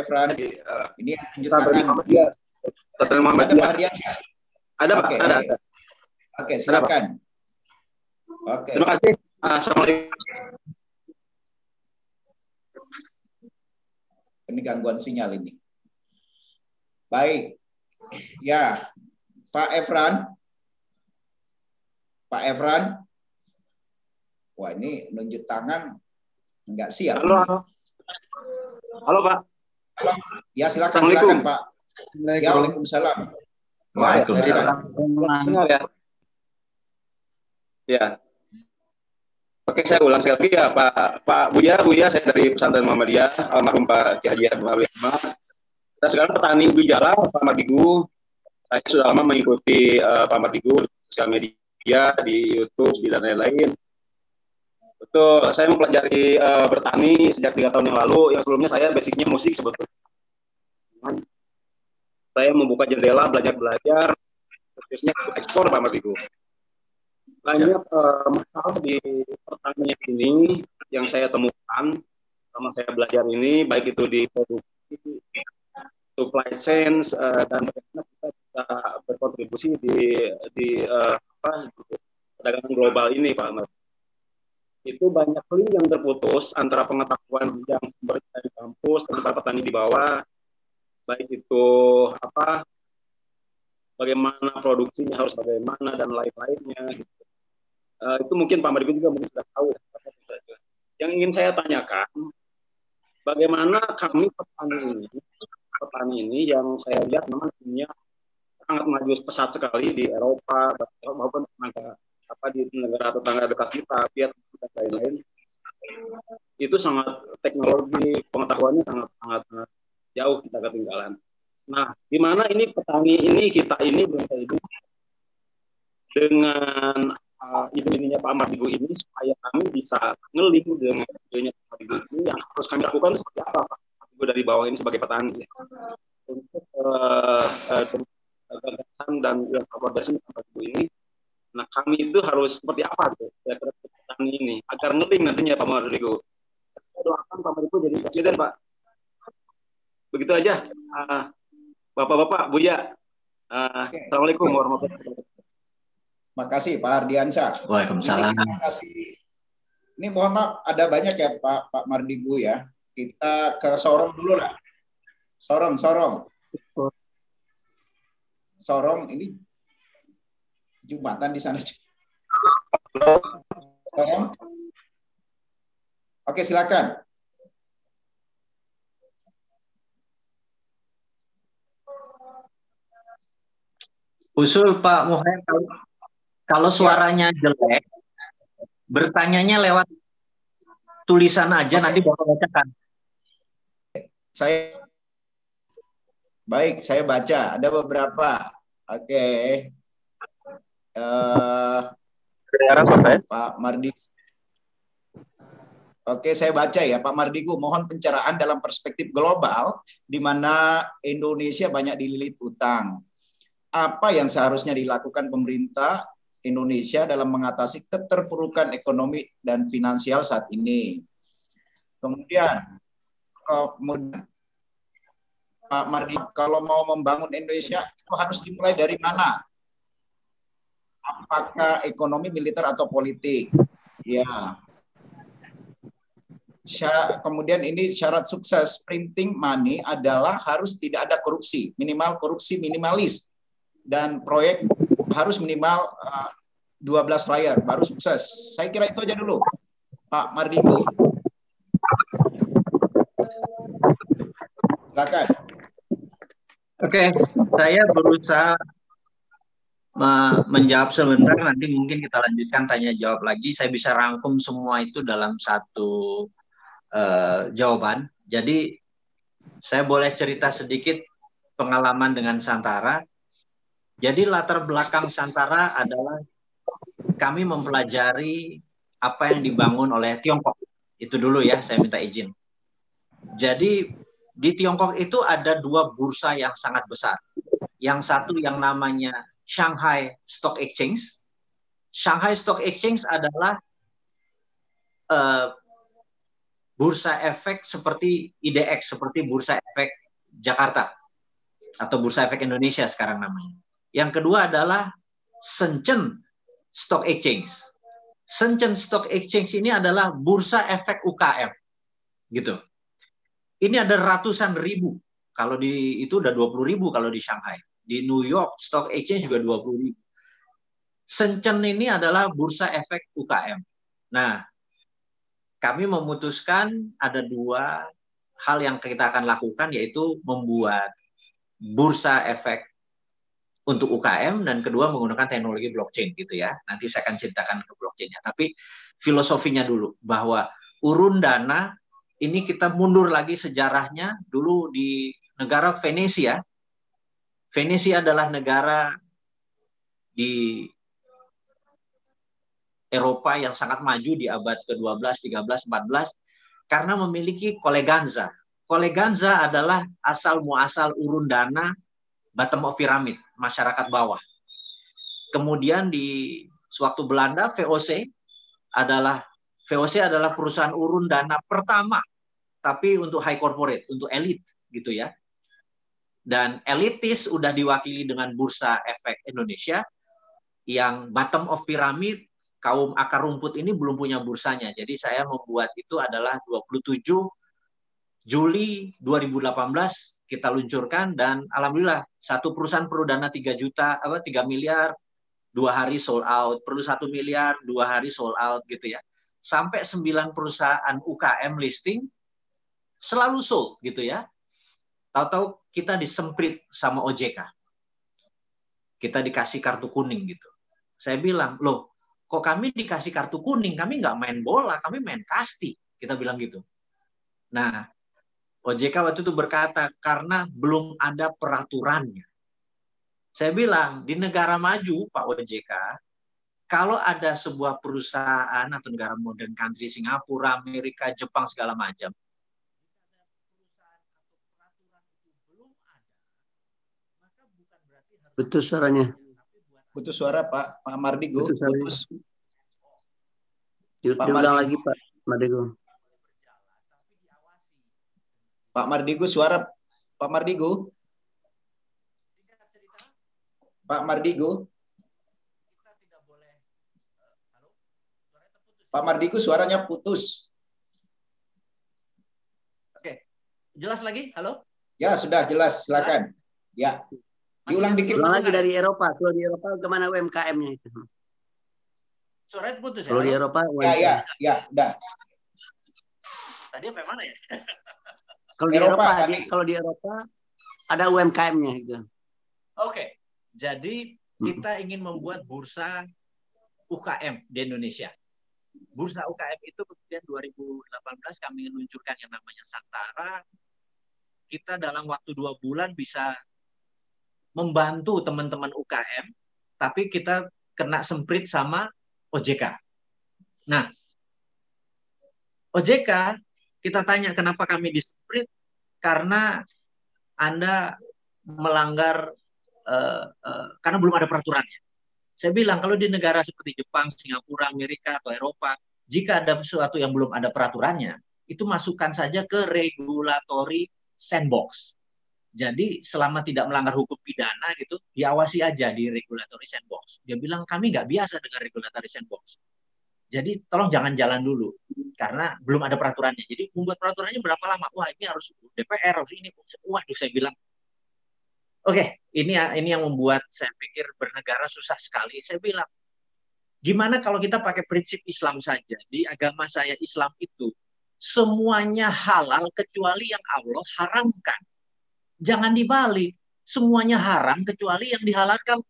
Efran. Ini yang tunjuk tangan. Ada Pak Hardiansyah? Ada, Pak. Oke, ada. Oke, silakan. Oke. Terima kasih. Assalamualaikum. Ini gangguan sinyal ini. Baik. Ya, Pak Efran. Pak Efran. Wah, ini nunjuk tangan enggak siap. Halo. Halo, Pak. Ya, silakan Pak. Ya, Waalaikumsalam. Waalaikumsalam. Dengar ya. Ya. Oke, saya ulang sekali lagi ya, Pak Buya, saya dari Pesantren Muhammadiyah, almarhum Pak Ki Haji Abdul Wahab. Saya sekarang petani ubi jala, Pak Mardigu. Saya sudah lama mengikuti Pak Mardigu di sosial media, di YouTube, dan lain-lain. Betul, saya mempelajari bertani sejak 3 tahun yang lalu. Yang sebelumnya saya basicnya musik sebetulnya. Saya membuka jendela, belajar-belajar, khususnya ekspor Pak Mardigu. Banyak masalah di pertanian ini yang saya temukan selama saya belajar ini, baik itu di produksi, supply chain, dan bagaimana kita bisa berkontribusi di perdagangan global ini, Pak Ahmad. Itu banyak link yang terputus antara pengetahuan yang sumber dari kampus dan para petani di bawah, baik itu bagaimana produksinya harus bagaimana dan lain-lainnya. Gitu. Itu mungkin Pak Mardigu juga mungkin sudah tahu. Yang ingin saya tanyakan, bagaimana kami petani ini yang saya lihat memang dunia sangat maju pesat sekali di Eropa maupun di negara tetangga dekat kita, Vietnam dan lain-lain. Itu sangat teknologi pengetahuannya sangat jauh kita ketinggalan. Nah, di mana ini petani ini kita ini bangsa ini dengan ide-idenya Pak Mardigu ini supaya kami bisa ngeling dengan idenya Pak Mardigu ini yang harus kami lakukan seperti apa Pak Mardigu dari bawah ini sebagai petani untuk gagasan dan yang koordinasi Pak Mardigu ini. Nah, kami itu harus seperti apa tuh ya petani ini agar ngeling nantinya Pak Mardigu. Saya doakan Pak Mardigu jadi presiden Pak. Begitu aja. Bapak-bapak, Buya. Assalamualaikum warahmatullahi wabarakatuh. Makasih Pak Ardiansyah. Waalaikumsalam. Ini mohon maaf ada banyak ya Pak Mardigu ya. Kita ke Sorong dulu lah. Sorong ini Jumatan di sana. Sorong. Oke, silakan. Usul Pak Muhammad, kalau suaranya jelek, bertanyanya lewat tulisan aja, nanti Bapak bacakan. Saya baca, ada beberapa. Oke. Pak Mardigu. Oke, saya baca ya, Pak Mardigu, mohon pencerahan dalam perspektif global, di mana Indonesia banyak dililit utang. Apa yang seharusnya dilakukan pemerintah Indonesia dalam mengatasi keterpurukan ekonomi dan finansial saat ini? Kemudian Pak Mardigu, kalau mau membangun Indonesia itu harus dimulai dari mana? Apakah ekonomi, militer, atau politik? Ya. Kemudian ini syarat sukses printing money adalah harus tidak ada korupsi, minimal korupsi minimalis. Dan proyek harus minimal 12 layar, baru sukses. Saya kira itu aja dulu, Pak Mardigu. Silakan. Oke, saya berusaha menjawab sebentar, nanti mungkin kita lanjutkan tanya jawab lagi. Saya bisa rangkum semua itu dalam satu jawaban. Jadi saya boleh cerita sedikit pengalaman dengan Santara. Jadi latar belakang Santara adalah kami mempelajari apa yang dibangun oleh Tiongkok. Itu dulu ya, saya minta izin. Jadi di Tiongkok itu ada 2 bursa yang sangat besar. Yang satu yang namanya Shanghai Stock Exchange. Shanghai Stock Exchange adalah bursa efek seperti IDX, seperti bursa efek Jakarta atau bursa efek Indonesia sekarang namanya. Yang kedua adalah Shenzhen Stock Exchange. Shenzhen Stock Exchange ini adalah bursa efek UKM, gitu. Ini ada ratusan ribu. Kalau di itu udah 20.000 kalau di Shanghai. Di New York Stock Exchange juga 20.000. Shenzhen ini adalah bursa efek UKM. Nah, kami memutuskan ada 2 hal yang kita akan lakukan, yaitu membuat bursa efek untuk UKM, dan kedua menggunakan teknologi blockchain gitu ya. Nanti saya akan ceritakan ke blockchainnya. Tapi filosofinya dulu, bahwa urun dana ini kita mundur lagi sejarahnya. Dulu di negara Venesia. Venesia adalah negara di Eropa yang sangat maju di abad ke-12, 13, 14 karena memiliki koleganza. Koleganza adalah asal muasal urun dana bottom of pyramid, masyarakat bawah. Kemudian di sewaktu Belanda VOC adalah perusahaan urun dana pertama, tapi untuk high corporate, untuk elit gitu ya. Dan elitis udah diwakili dengan Bursa Efek Indonesia yang bottom of pyramid, kaum akar rumput ini belum punya bursanya. Jadi saya membuat itu adalah 27 Juli 2018 kita luncurkan, dan alhamdulillah satu perusahaan perlu dana 3 miliar, 2 hari sold out, perlu 1 miliar, 2 hari sold out gitu ya. Sampai 9 perusahaan UKM listing selalu sold gitu ya. Tahu-tahu kita disemprit sama OJK. Kita dikasih kartu kuning gitu. Saya bilang, loh, kok kami dikasih kartu kuning? Kami nggak main bola, kami main kasti. Kita bilang gitu. Nah, OJK waktu itu berkata, karena belum ada peraturannya. Saya bilang, di negara maju, Pak OJK, kalau ada sebuah perusahaan atau negara modern country, Singapura, Amerika, Jepang, segala macam, Putus suaranya. Putus suara Pak Mardigo. Putus. Diulang lagi Pak Mardigo. Pak Mardigo, suara Pak Mardigo. Pak Mardigo. Pak Mardigo, suaranya putus. Oke. Jelas lagi? Halo? Ya, sudah jelas. Silakan. Ya. Diulang dikit. Ulang lagi dari Eropa. Kalau di Eropa kemana UMKM-nya itu? Suaranya putus ya? Kalau di Eropa Ya, udah. Tadi apa mana ya? Kalau di Eropa ada UMKM-nya gitu. Oke. Jadi kita ingin membuat bursa UKM di Indonesia. Bursa UKM itu kemudian 2018 kami luncurkan yang namanya Santara. Kita dalam waktu 2 bulan bisa membantu teman-teman UKM, tapi kita kena semprit sama OJK. Nah, OJK, kita tanya kenapa kami disemprit, karena Anda melanggar, karena belum ada peraturannya. Saya bilang, kalau di negara seperti Jepang, Singapura, Amerika, atau Eropa, jika ada sesuatu yang belum ada peraturannya, itu masukkan saja ke regulatory sandbox. Jadi selama tidak melanggar hukum pidana gitu, diawasi aja di regulatory sandbox. Dia bilang kami nggak biasa dengan regulatory sandbox. Jadi tolong jangan jalan dulu karena belum ada peraturannya. Jadi membuat peraturannya berapa lama? Wah ini harus DPR, harus ini. Waduh saya bilang, oke, ini yang membuat saya pikir bernegara susah sekali. Saya bilang, gimana kalau kita pakai prinsip Islam saja? Di agama saya Islam itu semuanya halal kecuali yang Allah haramkan. Jangan dibalik, semuanya haram kecuali yang dihalalkan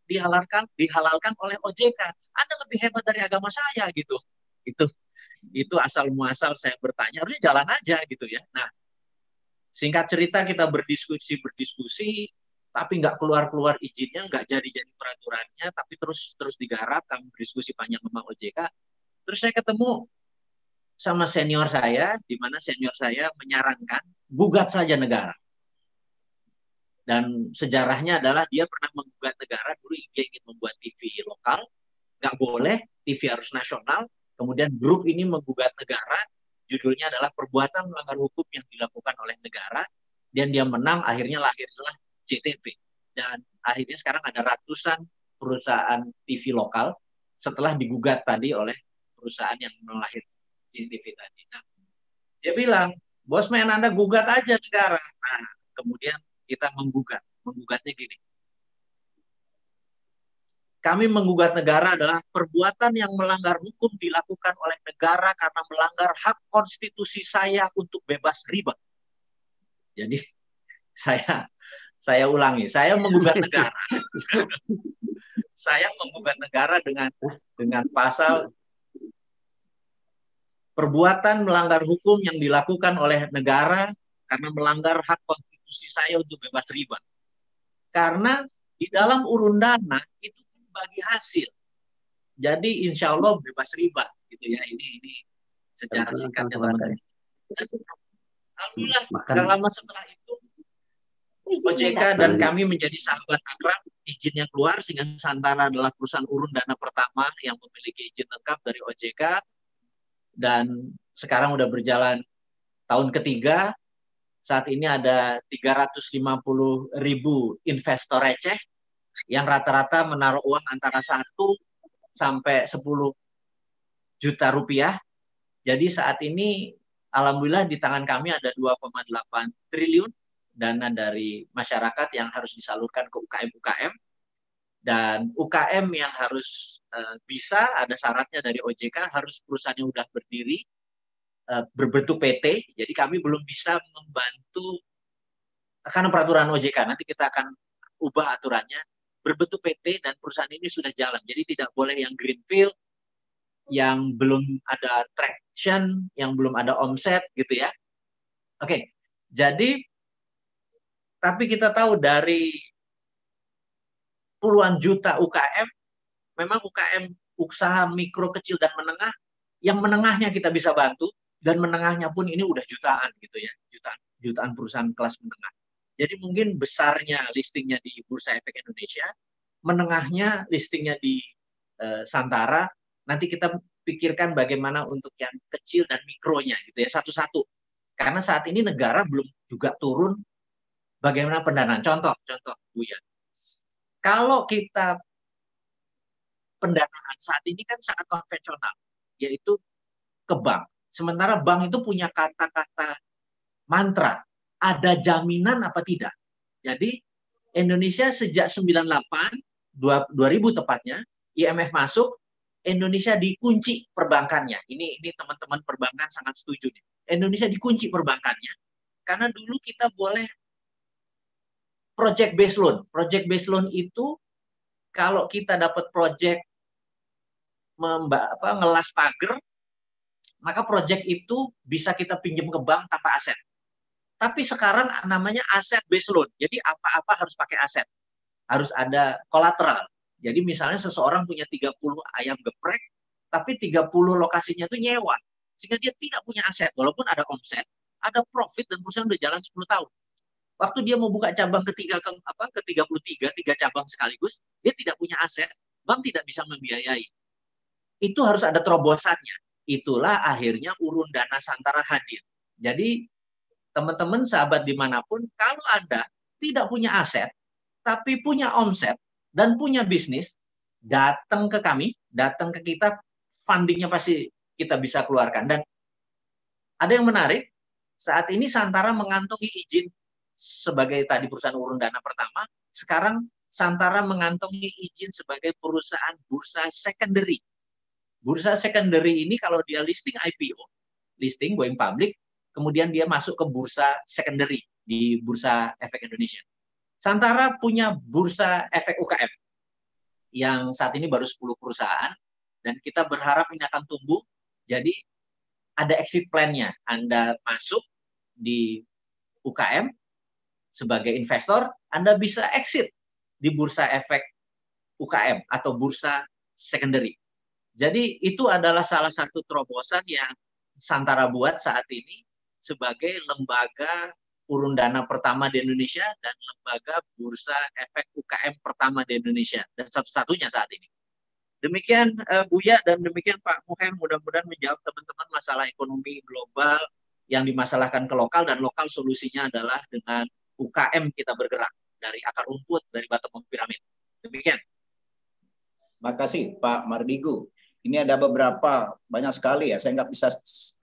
oleh OJK. Anda lebih hebat dari agama saya gitu. Itu asal muasal saya bertanya, harusnya jalan aja gitu ya. Nah, singkat cerita kita berdiskusi, tapi nggak keluar izinnya, nggak jadi peraturannya, tapi terus digarap, kami berdiskusi panjang sama OJK. Terus saya ketemu sama senior saya, di mana senior saya menyarankan gugat saja negara. Dan sejarahnya adalah dia pernah menggugat negara, dulu dia ingin membuat TV lokal, nggak boleh, TV harus nasional. Kemudian grup ini menggugat negara, judulnya adalah perbuatan melanggar hukum yang dilakukan oleh negara, dan dia menang, akhirnya lahirlah JTV. Dan akhirnya sekarang ada ratusan perusahaan TV lokal setelah digugat tadi oleh perusahaan yang melahirkan JTV tadi. Nah, dia bilang, bosman Anda gugat aja negara. Nah, kemudian kita menggugatnya gini. Kami menggugat negara adalah perbuatan yang melanggar hukum dilakukan oleh negara karena melanggar hak konstitusi saya untuk bebas riba. Jadi saya ulangi, saya menggugat negara. Saya menggugat negara dengan pasal perbuatan melanggar hukum yang dilakukan oleh negara karena melanggar hak konstitusi kontribusi saya untuk bebas riba. Karena di dalam urun dana itu bagi hasil. Jadi insya Allah bebas riba gitu ya. Ini secara singkat ya teman-teman. Alhamdulillah, gak lama setelah itu OJK dan kami menjadi sahabat akrab, izinnya keluar sehingga Santara adalah perusahaan urun dana pertama yang memiliki izin lengkap dari OJK, dan sekarang udah berjalan tahun ketiga. Saat ini ada 350.000 investor receh yang rata-rata menaruh uang antara 1 sampai 10 juta rupiah. Jadi saat ini alhamdulillah di tangan kami ada 2,8 triliun dana dari masyarakat yang harus disalurkan ke UKM-UKM. Dan UKM yang harus bisa, ada syaratnya dari OJK, harus perusahaannya udah berdiri, berbentuk PT. Jadi kami belum bisa membantu, karena peraturan OJK, nanti kita akan ubah aturannya, berbentuk PT dan perusahaan ini sudah jalan. Jadi tidak boleh yang greenfield, yang belum ada traction, yang belum ada omset gitu ya. Oke, jadi tapi kita tahu dari puluhan juta UKM, memang UKM usaha mikro, kecil, dan menengah, yang menengahnya kita bisa bantu, dan menengahnya pun ini udah jutaan gitu ya, jutaan perusahaan kelas menengah. Jadi mungkin besarnya listingnya di Bursa Efek Indonesia, menengahnya listingnya di Santara, nanti kita pikirkan bagaimana untuk yang kecil dan mikronya gitu ya, satu-satu. Karena saat ini negara belum juga turun bagaimana pendanaan. Contoh Buya. Kalau kita pendanaan saat ini kan sangat konvensional, yaitu ke bank. Sementara bank itu punya kata-kata mantra, ada jaminan apa tidak. Jadi Indonesia sejak 98, 2000 tepatnya, IMF masuk, Indonesia dikunci perbankannya. Ini teman-teman perbankan sangat setuju nih. Indonesia dikunci perbankannya karena dulu kita boleh project based loan. Project based loan itu kalau kita dapat project ngelas pagar, maka project itu bisa kita pinjam ke bank tanpa aset. Tapi sekarang namanya aset based loan. Jadi apa-apa harus pakai aset. Harus ada kolateral. Jadi misalnya seseorang punya 30 ayam geprek, tapi 30 lokasinya itu nyewa. Sehingga dia tidak punya aset. Walaupun ada omset, ada profit, dan perusahaan udah jalan 10 tahun. Waktu dia mau buka cabang ke 33, 3 cabang sekaligus, dia tidak punya aset, bank tidak bisa membiayai. Itu harus ada terobosannya. Itulah akhirnya urun dana Santara hadir. Jadi teman-teman sahabat dimanapun, kalau Anda tidak punya aset, tapi punya omset dan punya bisnis, datang ke kami, datang ke kita, fundingnya pasti kita bisa keluarkan. Dan ada yang menarik, saat ini Santara mengantongi izin sebagai tadi perusahaan urun dana pertama, sekarang Santara mengantongi izin sebagai perusahaan bursa secondary. Bursa secondary ini kalau dia listing IPO, listing going public, kemudian dia masuk ke bursa secondary di Bursa Efek Indonesia. Santara punya bursa efek UKM yang saat ini baru 10 perusahaan, dan kita berharap ini akan tumbuh. Jadi ada exit plan-nya. Anda masuk di UKM sebagai investor, Anda bisa exit di bursa efek UKM atau bursa secondary. Jadi itu adalah salah satu terobosan yang Santara buat saat ini sebagai lembaga urun dana pertama di Indonesia dan lembaga bursa efek UKM pertama di Indonesia, dan satu-satunya saat ini. Demikian Buya, dan demikian Pak Muher, mudah-mudahan menjawab teman-teman masalah ekonomi global yang dimasalahkan ke lokal, dan lokal solusinya adalah dengan UKM kita bergerak dari akar rumput, dari bottom of pyramid. Demikian. Makasih Pak Mardigu. Ini ada beberapa, banyak sekali ya, saya nggak bisa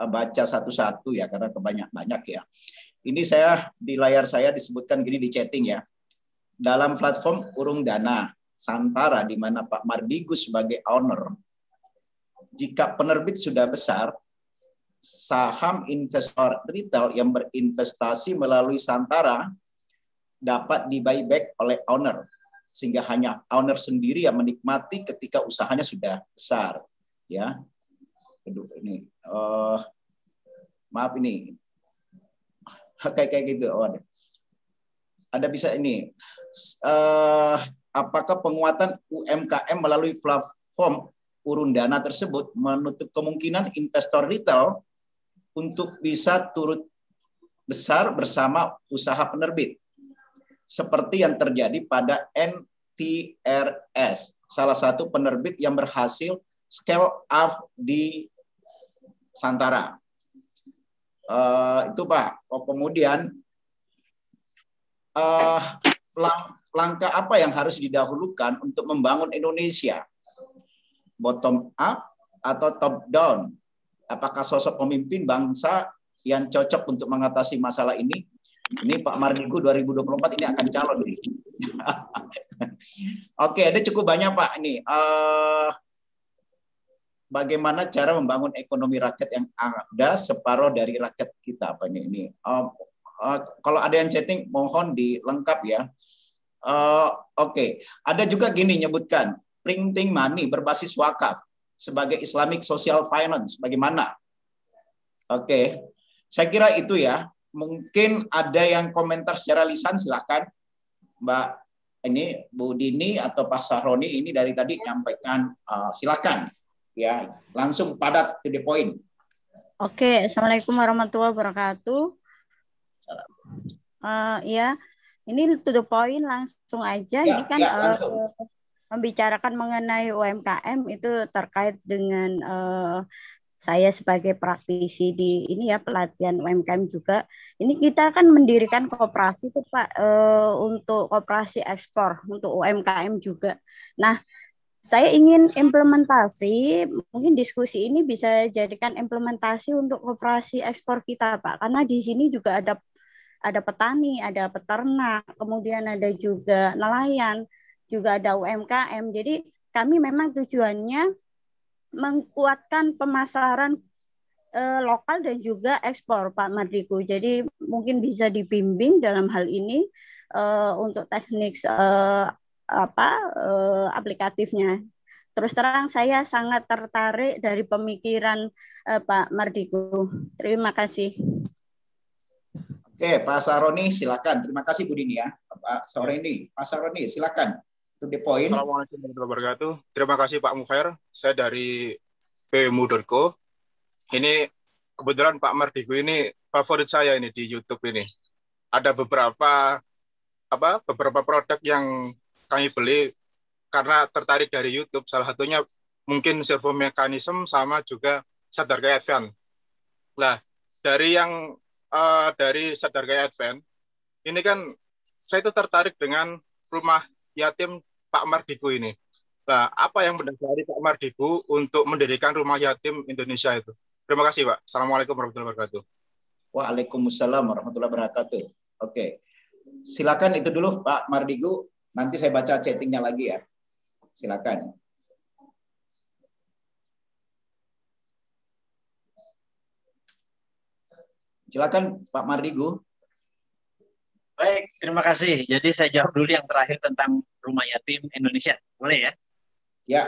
baca satu-satu ya karena banyak ya. Ini saya di layar saya disebutkan gini di chatting ya. Dalam platform urun dana Santara di mana Pak Mardigu sebagai owner, jika penerbit sudah besar, saham investor retail yang berinvestasi melalui Santara dapat di buyback oleh owner, sehingga hanya owner sendiri yang menikmati ketika usahanya sudah besar. Ya, aduh ini, maaf ini. Kayak gitu. ada bisa ini. Apakah penguatan UMKM melalui platform urun dana tersebut menutup kemungkinan investor retail untuk bisa turut besar bersama usaha penerbit, seperti yang terjadi pada NTRS, salah satu penerbit yang berhasil scale up di Santara. Itu Pak. Kemudian langkah apa yang harus didahulukan untuk membangun Indonesia? Bottom up atau top down? Apakah sosok pemimpin bangsa yang cocok untuk mengatasi masalah ini? Ini Pak Mardigu 2024 ini akan calon nih. Oke, ada cukup banyak Pak ini. Bagaimana cara membangun ekonomi rakyat yang ada separuh dari rakyat kita Pak ini. Kalau ada yang chatting mohon dilengkap ya. Oke, ada juga gini nyebutkan printing money berbasis wakaf sebagai Islamic Social Finance. Bagaimana? Oke, saya kira itu ya. Mungkin ada yang komentar secara lisan, silakan Mbak ini Bu Dini atau Pak Sahroni ini dari tadi nyampaikan, silakan ya, langsung padat to the point. Oke, Assalamualaikum warahmatullahi wabarakatuh. Ya, ini to the point langsung aja. Ya, ini kan membicarakan mengenai UMKM itu terkait dengan saya sebagai praktisi di ini ya, pelatihan UMKM juga. Ini kita kan mendirikan koperasi tuh Pak, untuk koperasi ekspor untuk UMKM juga. Nah, saya ingin implementasi, mungkin diskusi ini bisa jadikan implementasi untuk koperasi ekspor kita Pak, karena di sini juga ada petani, ada peternak, kemudian ada juga nelayan, juga ada UMKM. Jadi kami memang tujuannya menguatkan pemasaran lokal dan juga ekspor Pak Mardigu. Jadi mungkin bisa dibimbing dalam hal ini untuk teknik aplikatifnya. Terus terang saya sangat tertarik dari pemikiran Pak Mardigu. Terima kasih. Oke, Pak Saroni silakan. Terima kasih Bu Dini ya. Pak Saroni, silakan. To the point. Assalamualaikum warahmatullahi wabarakatuh. Terima kasih Pak Mukhair. Saya dari PMU.co. Ini kebetulan Pak Mardigu ini favorit saya ini di YouTube ini. Ada beberapa produk yang kami beli karena tertarik dari YouTube. Salah satunya mungkin servo mekanisme sama juga Sadarga Advance. Nah, dari Sadarga Advance ini kan saya itu tertarik dengan rumah yatim Pak Mardigu ini. Nah, apa yang mendasari Pak Mardigu untuk mendirikan rumah yatim Indonesia itu? Terima kasih, Pak. Assalamualaikum warahmatullahi wabarakatuh. Waalaikumsalam warahmatullahi wabarakatuh. Oke, silakan itu dulu Pak Mardigu. Nanti saya baca chattingnya lagi ya. Silakan. Silakan Pak Mardigu. Baik, terima kasih. Jadi saya jawab dulu yang terakhir tentang rumah yatim Indonesia. Boleh ya? Ya.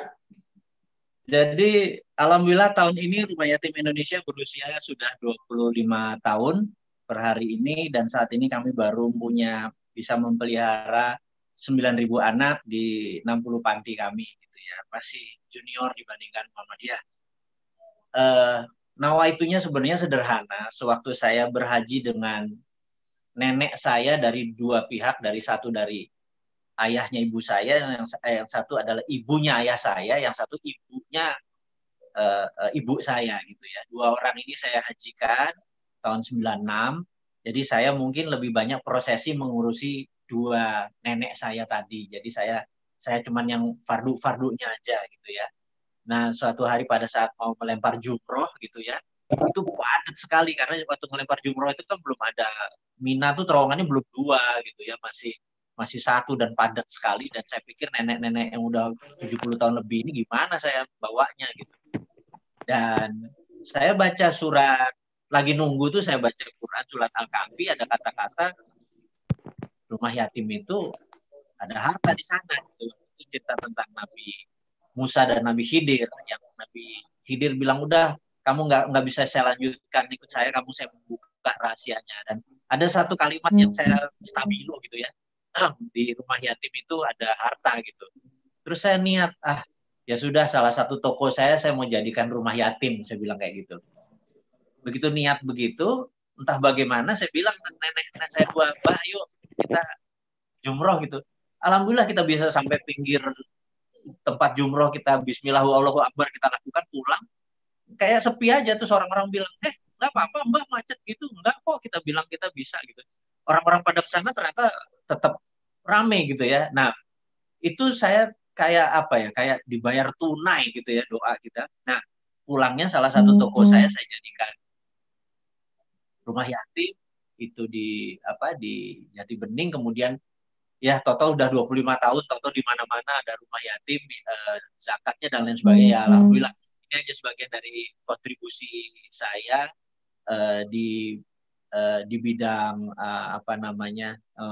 Jadi alhamdulillah tahun ini rumah yatim Indonesia berusia sudah 25 tahun per hari ini, dan saat ini kami baru bisa memelihara 9.000 anak di 60 panti kami gitu ya. Masih junior dibandingkan Muhammadiyah. Nawaitunya sebenarnya sederhana. Sewaktu saya berhaji dengan nenek saya dari dua pihak, satu dari ayahnya ibu saya, yang satu adalah ibunya ayah saya, yang satu ibunya ibu saya gitu ya. Dua orang ini saya hajikan tahun 96. Jadi saya mungkin lebih banyak prosesi mengurusi dua nenek saya tadi. Jadi saya cuman yang fardunya aja gitu ya. Nah, suatu hari pada saat mau melempar jumroh gitu ya, itu padat sekali karena waktu melempar jumroh itu kan belum ada, Mina tuh terowongannya belum 2 gitu ya, masih 1 dan padat sekali, dan saya pikir nenek-nenek yang udah 70 tahun lebih ini gimana saya bawanya gitu. Dan saya baca surat, lagi nunggu tuh saya baca Quran surat Al-Kahfi, ada kata-kata rumah yatim itu ada harta di sana gitu. Itu cerita tentang Nabi Musa dan Nabi Khidir, yang Nabi Khidir bilang udah kamu nggak bisa saya lanjutkan, ikut saya, saya membuka rahasianya. Dan Ada satu kalimat yang saya stabilo gitu ya, di rumah yatim itu ada harta gitu. Terus saya niat, ya sudah, salah satu toko saya mau jadikan rumah yatim, saya bilang kayak gitu. Begitu niat begitu, entah bagaimana saya bilang ke nenek saya, Mbah, yuk kita jumroh gitu. Alhamdulillah kita bisa sampai pinggir tempat jumroh, kita Bismillah Allahu Akbar kita lakukan, pulang kayak sepi aja. Terus orang-orang bilang, nggak apa-apa Mbah, macet gitu. Nggak kok, kita bilang kita bisa gitu. Orang-orang pada kesana ternyata tetap rame gitu ya. Nah, itu saya kayak apa ya, kayak dibayar tunai gitu ya doa kita. Nah, pulangnya salah satu toko saya jadikan rumah yatim itu di Jati Bening. Kemudian ya total udah 25 tahun, total di mana-mana ada rumah yatim, zakatnya dan lain sebagainya. Ya, alhamdulillah. Ini aja sebagian dari kontribusi saya di bidang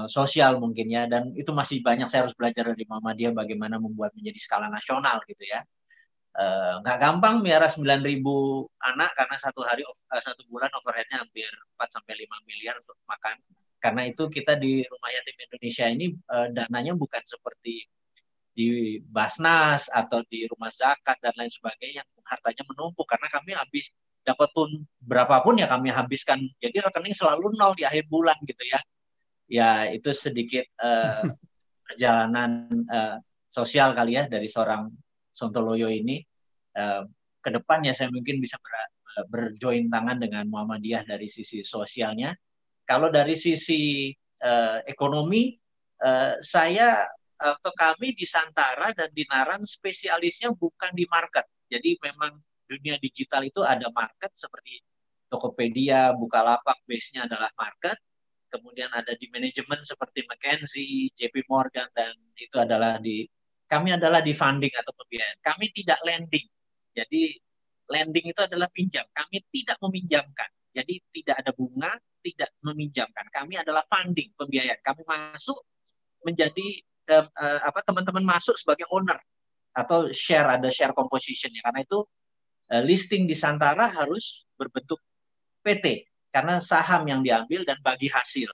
sosial mungkin ya, dan itu masih banyak saya harus belajar dari Muhammadiyah bagaimana membuat menjadi skala nasional gitu ya. Nggak gampang miara 9.000 anak, karena satu bulan overheadnya hampir 4-5 miliar untuk makan. Karena itu kita di Rumah Yatim Indonesia ini dananya bukan seperti di Basnas atau di rumah zakat dan lain sebagainya yang hartanya menumpuk, karena kami habis dapat pun berapapun ya kami habiskan, jadi rekening selalu nol di akhir bulan gitu ya. Ya itu sedikit perjalanan sosial kali ya dari seorang Sontoloyo ini. Ke depan ya saya mungkin bisa berjoin tangan dengan Muhammadiyah dari sisi sosialnya. Kalau dari sisi ekonomi, saya atau kami di Santara dan di Naran spesialisnya bukan di market. Jadi memang dunia digital itu ada market seperti Tokopedia, Bukalapak, base-nya adalah market. Kemudian ada di manajemen seperti McKinsey, JP Morgan, dan itu adalah kami adalah di funding atau pembiayaan. Kami tidak lending. Jadi lending itu adalah pinjam. Kami tidak meminjamkan. Jadi tidak ada bunga, tidak meminjamkan. Kami adalah funding, pembiayaan. Kami masuk menjadi teman-teman masuk sebagai owner atau ada share composition ya. Karena itu listing di Santara harus berbentuk PT karena saham yang diambil dan bagi hasil.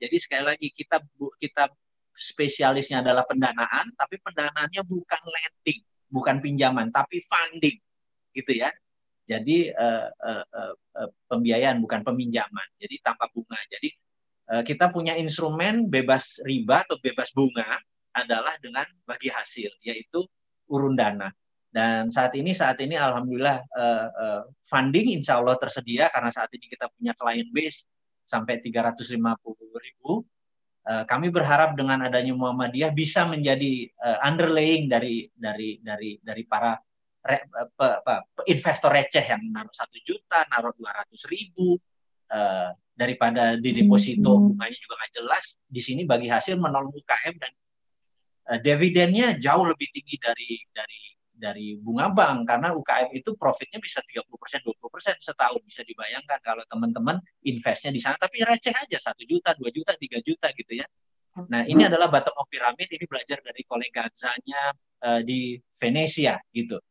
Jadi sekali lagi kita spesialisnya adalah pendanaan, tapi pendanaannya bukan lending, bukan pinjaman, tapi funding gitu ya. Jadi pembiayaan bukan peminjaman. Jadi tanpa bunga. Jadi kita punya instrumen bebas riba atau bebas bunga adalah dengan bagi hasil, yaitu urun dana. Dan saat ini alhamdulillah funding insya Allah tersedia, karena saat ini kita punya client base sampai 350.000. Kami berharap dengan adanya Muhammadiyah bisa menjadi underlaying dari para investor receh yang naruh 1 juta, naruh 200.000, daripada di deposito bunganya juga nggak jelas. Di sini bagi hasil menolong UKM dan dividennya jauh lebih tinggi dari bunga bank, karena UKM itu profitnya bisa 30%, 20% setahun. Bisa dibayangkan kalau teman-teman investnya di sana, tapi receh aja 1 juta, 2 juta, 3 juta gitu ya. Nah ini adalah bottom of pyramid, ini belajar dari kolega Zanya di Venesia gitu.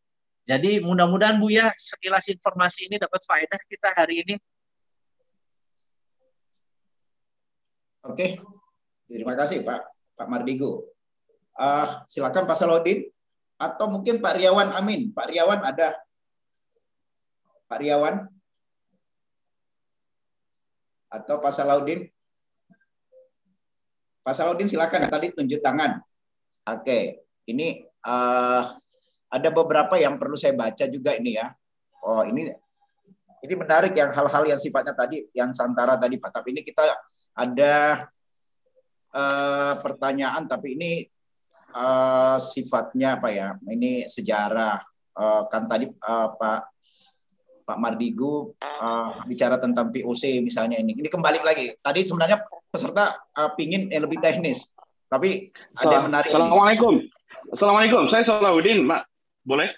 Jadi mudah-mudahan Buya sekilas informasi ini dapat faedah kita hari ini. Oke, terima kasih Pak Mardigu. Silakan Pak Salahuddin atau mungkin Pak Riawan Amin. Pak Riawan ada? Pak Riawan atau Pak Salahuddin? Pak Salahuddin silakan, tadi tunjuk tangan. Oke, ini ada beberapa yang perlu saya baca juga ini ya. Oh, ini menarik yang hal-hal yang sifatnya tadi yang Santara tadi Pak. Tapi ini kita ada pertanyaan, tapi ini sifatnya apa ya? Ini sejarah. Kan tadi Pak Mardigu bicara tentang POC misalnya ini. Ini kembali lagi. Tadi sebenarnya peserta pingin lebih teknis, tapi ada yang menarik. Assalamualaikum. Assalamualaikum. Saya Salahuddin, Pak. Boleh?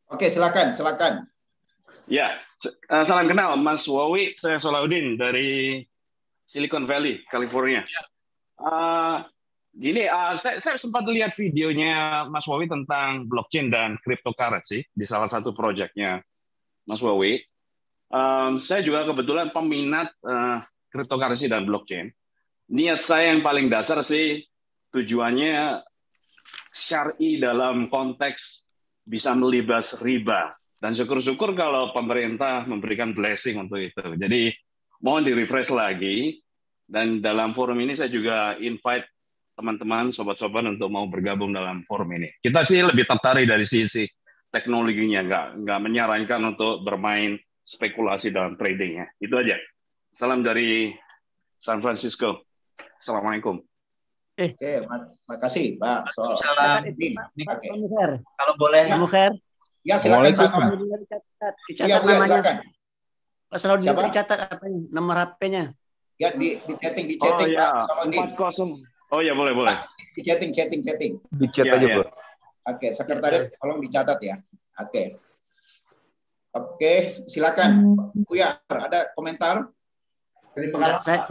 Oke, silakan. Ya, salam kenal Mas Wawi. Saya Salahuddin dari Silicon Valley, California. Saya sempat lihat videonya Mas Wawi tentang blockchain dan cryptocurrency di salah satu proyeknya Mas Wawi. Saya juga kebetulan peminat cryptocurrency dan blockchain. Niat saya yang paling dasar sih tujuannya syar'i dalam konteks bisa melibas riba. Dan syukur-syukur kalau pemerintah memberikan blessing untuk itu. Jadi mohon di-refresh lagi. Dan dalam forum ini saya juga invite teman-teman, sobat-sobat untuk mau bergabung dalam forum ini. Kita sih lebih tertarik dari sisi teknologinya, nggak menyarankan untuk bermain spekulasi dalam trading ya. Itu aja. Salam dari San Francisco. Assalamualaikum. Oke, makasih Pak. Salam. Kalau boleh. Ya, silakan Pak. Dicatat namanya. Silakan. Pak Salahuddin itu dicatat apa nomor HP-nya? Ya, di chatting Oh Pak ya, Salahuddin. 40. Oh ya, boleh. Di chatting. Dicat aja, Pak. Oke, sekretariat tolong dicatat ya. Oke, silakan. Buya, ada komentar? Saya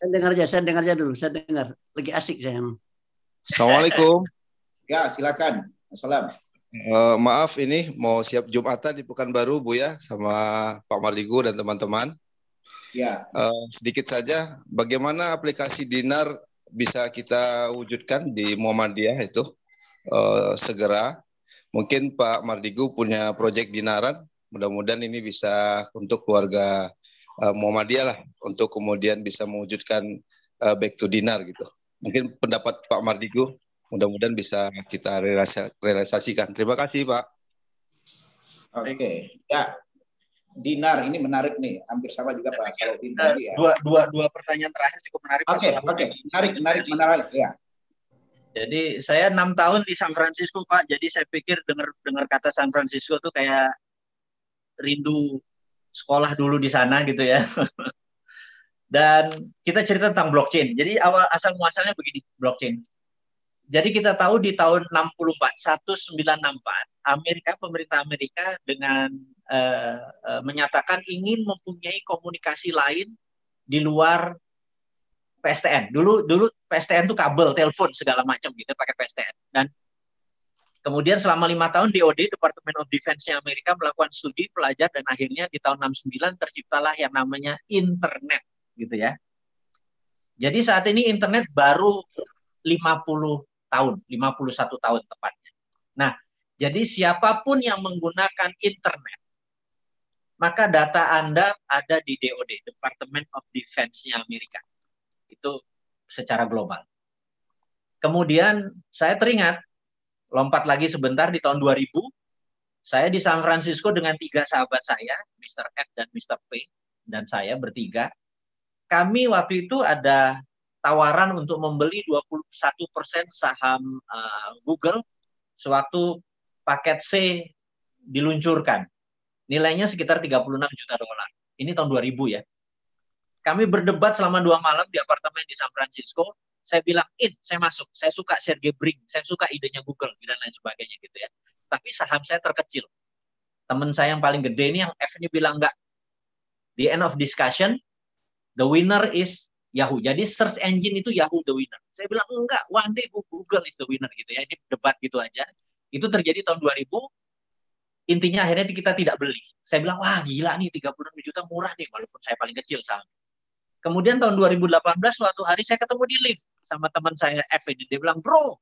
dengar aja dulu. Saya dengar. Lagi asik saya. Assalamualaikum. Ya, silakan. Assalam. Maaf, ini mau siap Jumatan di Pekanbaru, Bu ya, sama Pak Mardigu dan teman-teman. Ya. Sedikit saja, bagaimana aplikasi Dinar bisa kita wujudkan di Muhammadiyah itu segera. Mungkin Pak Mardigu punya proyek Dinaran, mudah-mudahan ini bisa untuk keluarga Muhammadiyah lah, untuk kemudian bisa mewujudkan back to Dinar gitu. Mungkin pendapat Pak Mardigu, mudah-mudahan bisa kita realisasikan. Terima kasih, Pak. Oke. Ya, Dinar ini menarik nih, hampir sama juga Pak Salahuddin tadi ya. Dua pertanyaan terakhir cukup menarik. Oke. Menarik ya. Jadi saya 6 tahun di San Francisco, Pak. Jadi saya pikir dengar kata San Francisco tuh kayak rindu sekolah dulu di sana gitu ya. Dan kita cerita tentang blockchain. Jadi asal muasalnya begini, blockchain. Jadi kita tahu di tahun 1964, pemerintah Amerika dengan menyatakan ingin mempunyai komunikasi lain di luar PSTN. Dulu PSTN itu kabel, telepon segala macam gitu pakai PSTN. Dan kemudian selama 5 tahun DoD, Department of Defense Amerika melakukan studi pelajar dan akhirnya di tahun 69 terciptalah yang namanya internet gitu ya. Jadi saat ini internet baru 51 tahun tepatnya. Nah, jadi siapapun yang menggunakan internet, maka data Anda ada di DoD, Department of Defense-nya Amerika. Itu secara global. Kemudian saya teringat, lompat lagi sebentar di tahun 2000, saya di San Francisco dengan 3 sahabat saya, Mr. F dan Mr. P, dan saya bertiga. Kami waktu itu ada tawaran untuk membeli 21% saham Google sewaktu paket C diluncurkan. Nilainya sekitar 36 juta dolar. Ini tahun 2000 ya. Kami berdebat selama 2 malam di apartemen di San Francisco. Saya bilang, saya masuk. Saya suka Sergey Brin. Saya suka idenya Google dan lain sebagainya gitu ya. Tapi saham saya terkecil. Teman saya yang paling gede ini yang F ini bilang enggak. The end of discussion, the winner is Yahoo. Jadi search engine itu Yahoo the winner. Saya bilang enggak, one day Google is the winner gitu ya. Ini debat gitu aja. Itu terjadi tahun 2000. Intinya akhirnya kita tidak beli. Saya bilang, wah gila nih 36 juta murah nih walaupun saya paling kecil saham. Kemudian tahun 2018 suatu hari saya ketemu di lift sama teman saya F ini. Dia bilang, bro,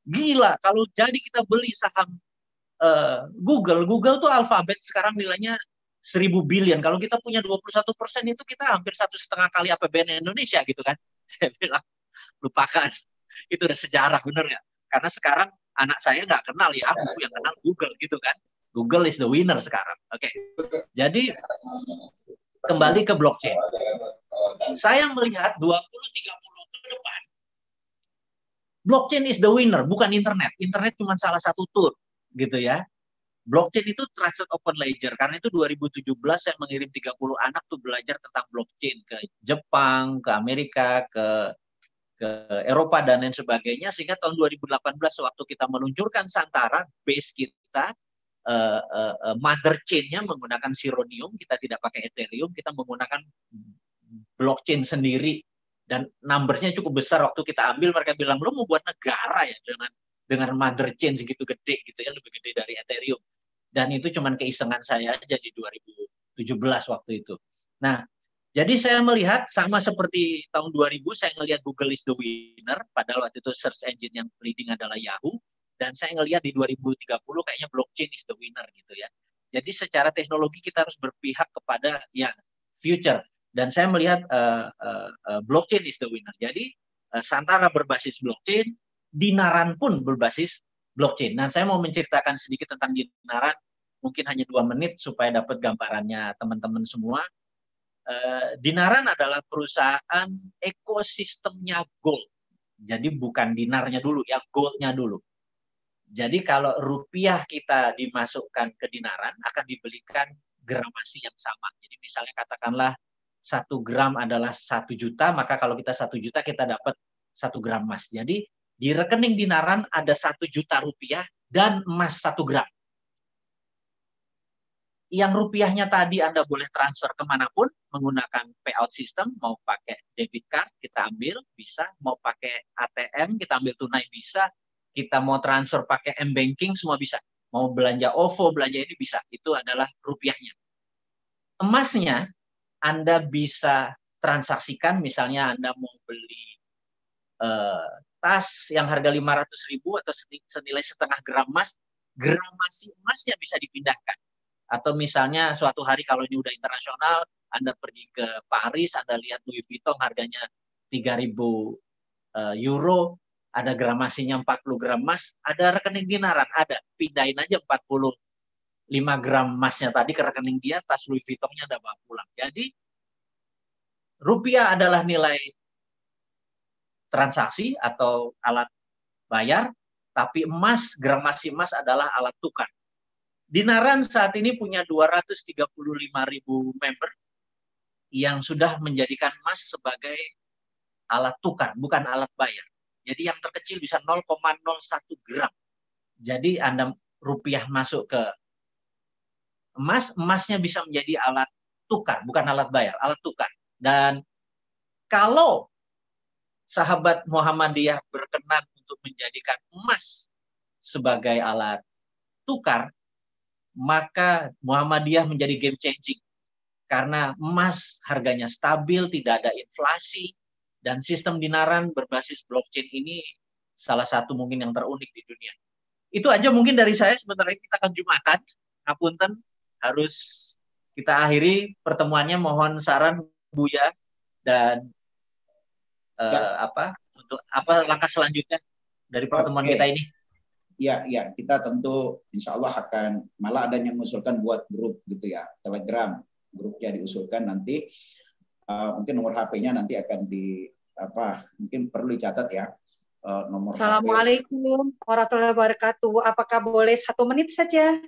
gila kalau jadi kita beli saham Google tuh Alphabet sekarang nilainya 1.000 billion. Kalau kita punya 21% itu kita hampir 1,5 kali APBN Indonesia gitu kan. Saya bilang, lupakan. Itu udah sejarah, bener nggak? Karena sekarang anak saya nggak kenal Yahoo, yang kenal Google gitu kan. Google is the winner sekarang. Oke. Jadi kembali ke blockchain. Saya melihat 20-30 ke depan, blockchain is the winner, bukan internet. Internet cuma salah satu tool, gitu ya. Blockchain itu Trusted Open Ledger. Karena itu 2017 saya mengirim 30 anak tuh belajar tentang blockchain ke Jepang, ke Amerika, ke Eropa dan lain sebagainya. Sehingga tahun 2018 waktu kita meluncurkan Santara, base kita, mother chain-nya menggunakan Sironium, kita tidak pakai Ethereum, kita menggunakan blockchain sendiri dan numbersnya cukup besar. Waktu kita ambil mereka bilang, lo mau buat negara ya dengan mother chain segitu gede gitu ya, lebih gede dari Ethereum. Dan itu cuman keisengan saya aja di 2017 waktu itu. Nah, Jadi saya melihat sama seperti tahun 2000 saya ngelihat Google is the winner, padahal waktu itu search engine yang leading adalah Yahoo, dan saya ngelihat di 2030 kayaknya blockchain is the winner gitu ya. Jadi secara teknologi kita harus berpihak kepada ya future, dan saya melihat blockchain is the winner. Jadi Santara berbasis blockchain, Dinaran pun berbasis blockchain. Nah, saya mau menceritakan sedikit tentang Dinaran, mungkin hanya 2 menit supaya dapat gambarannya teman-teman semua. Dinaran adalah perusahaan ekosistemnya gold. Jadi bukan dinarnya dulu, ya goldnya dulu. Jadi kalau rupiah kita dimasukkan ke Dinaran akan dibelikan gramasi yang sama. Jadi misalnya katakanlah 1 gram adalah 1 juta, maka kalau kita 1 juta kita dapat 1 gram emas. Jadi di rekening Dinaran ada 1 juta rupiah dan emas 1 gram. Yang rupiahnya tadi Anda boleh transfer kemanapun menggunakan payout system, mau pakai debit card kita ambil bisa, mau pakai ATM kita ambil tunai bisa, kita mau transfer pakai m-banking semua bisa, mau belanja OVO belanja ini bisa, itu adalah rupiahnya. Emasnya Anda bisa transaksikan, misalnya Anda mau beli tas yang harga 500.000 atau senilai setengah gram emas, gramasi emasnya bisa dipindahkan. Atau misalnya suatu hari kalau ini udah internasional, Anda pergi ke Paris, Anda lihat Louis Vuitton harganya 3.000 euro, ada gramasinya 40 gram emas, ada rekening Dinaran, ada. Pindahin aja 45 gram emasnya tadi ke rekening dia, tas Louis Vuittonnya Anda bawa pulang. Jadi rupiah adalah nilai transaksi atau alat bayar, tapi emas, gramasi emas adalah alat tukar. Dinaran saat ini punya 235.000 member yang sudah menjadikan emas sebagai alat tukar, bukan alat bayar. Jadi yang terkecil bisa 0,01 gram. Jadi Anda rupiah masuk ke emas, emasnya bisa menjadi alat tukar, bukan alat bayar, alat tukar. Dan kalau sahabat Muhammadiyah berkenan untuk menjadikan emas sebagai alat tukar, maka Muhammadiyah menjadi game changing. Karena emas harganya stabil, tidak ada inflasi, dan sistem Dinaran berbasis blockchain ini salah satu mungkin yang terunik di dunia. Itu aja mungkin dari saya, sebentar lagi kita akan Jumatan. Ngapunten, harus kita akhiri pertemuannya, mohon saran Buya dan untuk langkah selanjutnya dari pertemuan kita ini. Ya, kita tentu insya Allah akan, malah ada yang mengusulkan buat grup gitu ya, Telegram, grupnya diusulkan nanti, mungkin nomor HP-nya nanti akan mungkin perlu dicatat ya, nomor Assalamualaikum warahmatullahi wabarakatuh. Apakah boleh 1 menit saja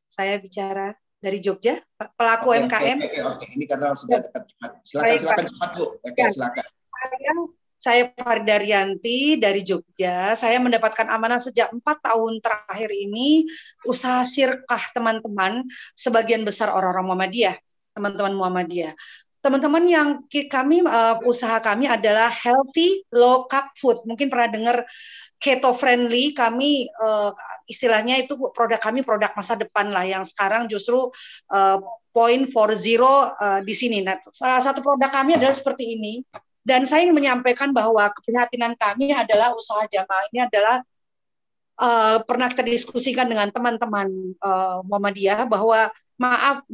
saya bicara dari Jogja, pelaku UMKM? Oke. Ini karena sudah dekat. Silakan cepat Bu. Silakan. Saya Farida Rianti dari Jogja. Saya mendapatkan amanah sejak 4 tahun terakhir ini usaha syirkah teman-teman, sebagian besar orang-orang Muhammadiyah, teman-teman Muhammadiyah. Teman-teman yang usaha kami adalah healthy low carb food. Mungkin pernah dengar keto friendly. Kami istilahnya itu produk kami produk masa depan lah, yang sekarang justru point for zero di sini. Nah, salah satu produk kami adalah seperti ini. Dan saya ingin menyampaikan bahwa keprihatinan kami adalah usaha jamaah ini adalah pernah kita diskusikan dengan teman-teman Muhammadiyah bahwa mohon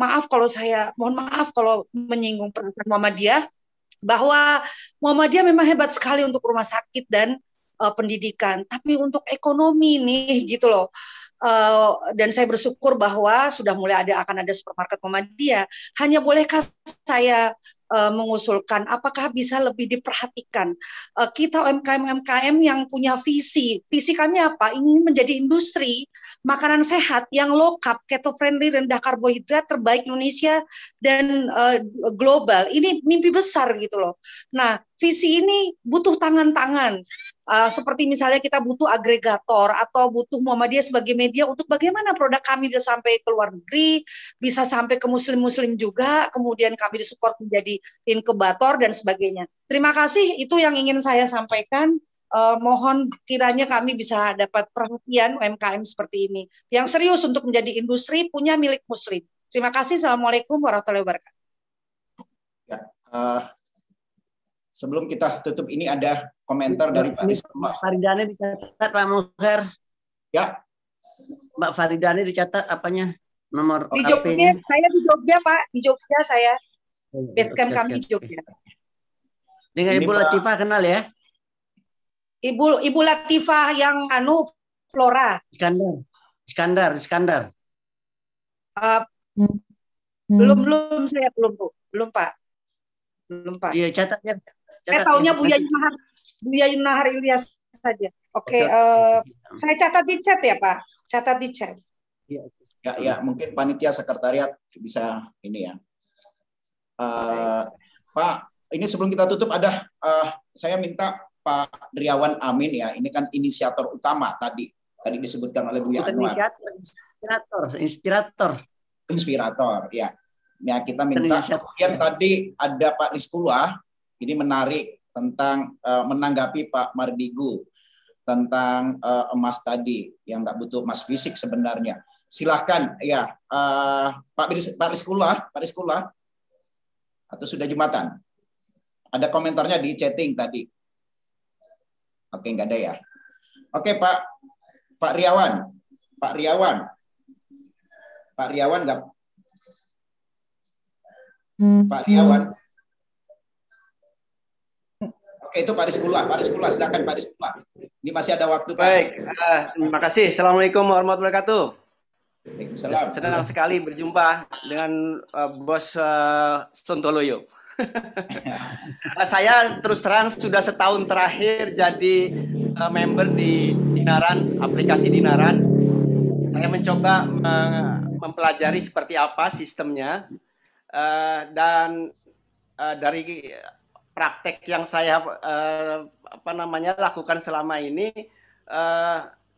maaf kalau menyinggung perasaan Muhammadiyah, bahwa Muhammadiyah memang hebat sekali untuk rumah sakit dan pendidikan, tapi untuk ekonomi nih gitu loh. Dan saya bersyukur bahwa sudah mulai akan ada supermarket Muhammadiyah. Hanya bolehkah saya mengusulkan apakah bisa lebih diperhatikan kita UMKM yang punya visi kami apa, ingin menjadi industri makanan sehat yang low carb, keto friendly, rendah karbohidrat, terbaik Indonesia dan global. Ini mimpi besar gitu loh. Nah, visi ini butuh tangan-tangan. Seperti misalnya kita butuh agregator atau butuh Muhammadiyah sebagai media untuk bagaimana produk kami bisa sampai ke luar negeri, bisa sampai ke muslim-muslim juga, kemudian kami disupport menjadi inkubator dan sebagainya. Terima kasih, itu yang ingin saya sampaikan. Mohon kiranya kami bisa dapat perhatian UMKM seperti ini, yang serius untuk menjadi industri punya milik muslim. Terima kasih. Assalamualaikum warahmatullahi wabarakatuh. Ya, Sebelum kita tutup ini ada komentar dari Pak Rizkullah. Mbak Faridani dicatat Pak Mukher. Ya. Mbak Faridani dicatat apanya? Nomor Di Jogja, HP-nya. saya di Jogja Pak, di Jogja saya. Basecamp kami di Jogja. Dengan Ibu Latifah kenal ya? Ibu Latifah yang Flora. Iskandar. Belum saya belum Pak. Iya catat ya. Saya taunya Buya Yunahar Ilyas saja. Oke, saya catat di chat ya Pak. Catat di chat. Ya, mungkin panitia sekretariat bisa ini ya. Pak, ini sebelum kita tutup ada saya minta Pak Riawan Amin ya. Ini kan inisiator utama tadi disebutkan oleh Buya Anwar. Inspirator ya. Ya, kita minta. Kemudian tadi ada Pak Rizkullah, ini menarik tentang menanggapi Pak Mardigu tentang emas tadi yang nggak butuh emas fisik sebenarnya. Silahkan ya Pak Rizkullah atau sudah Jumatan? Ada komentarnya di chatting tadi. Oke, nggak ada ya. Oke Pak Riawan nggak? Pak Riawan. Oke, itu Pak Rizkullah. Silakan Pak Rizkullah. Ini masih ada waktu, Pak. Baik, terima kasih. Assalamualaikum warahmatullahi wabarakatuh. Waalaikumsalam. Senang sekali berjumpa dengan Bos Sontoloyo. Saya terus terang sudah setahun terakhir jadi member di Dinaran, aplikasi Dinaran. Saya mencoba mempelajari seperti apa sistemnya, dan dari praktek yang saya lakukan selama ini,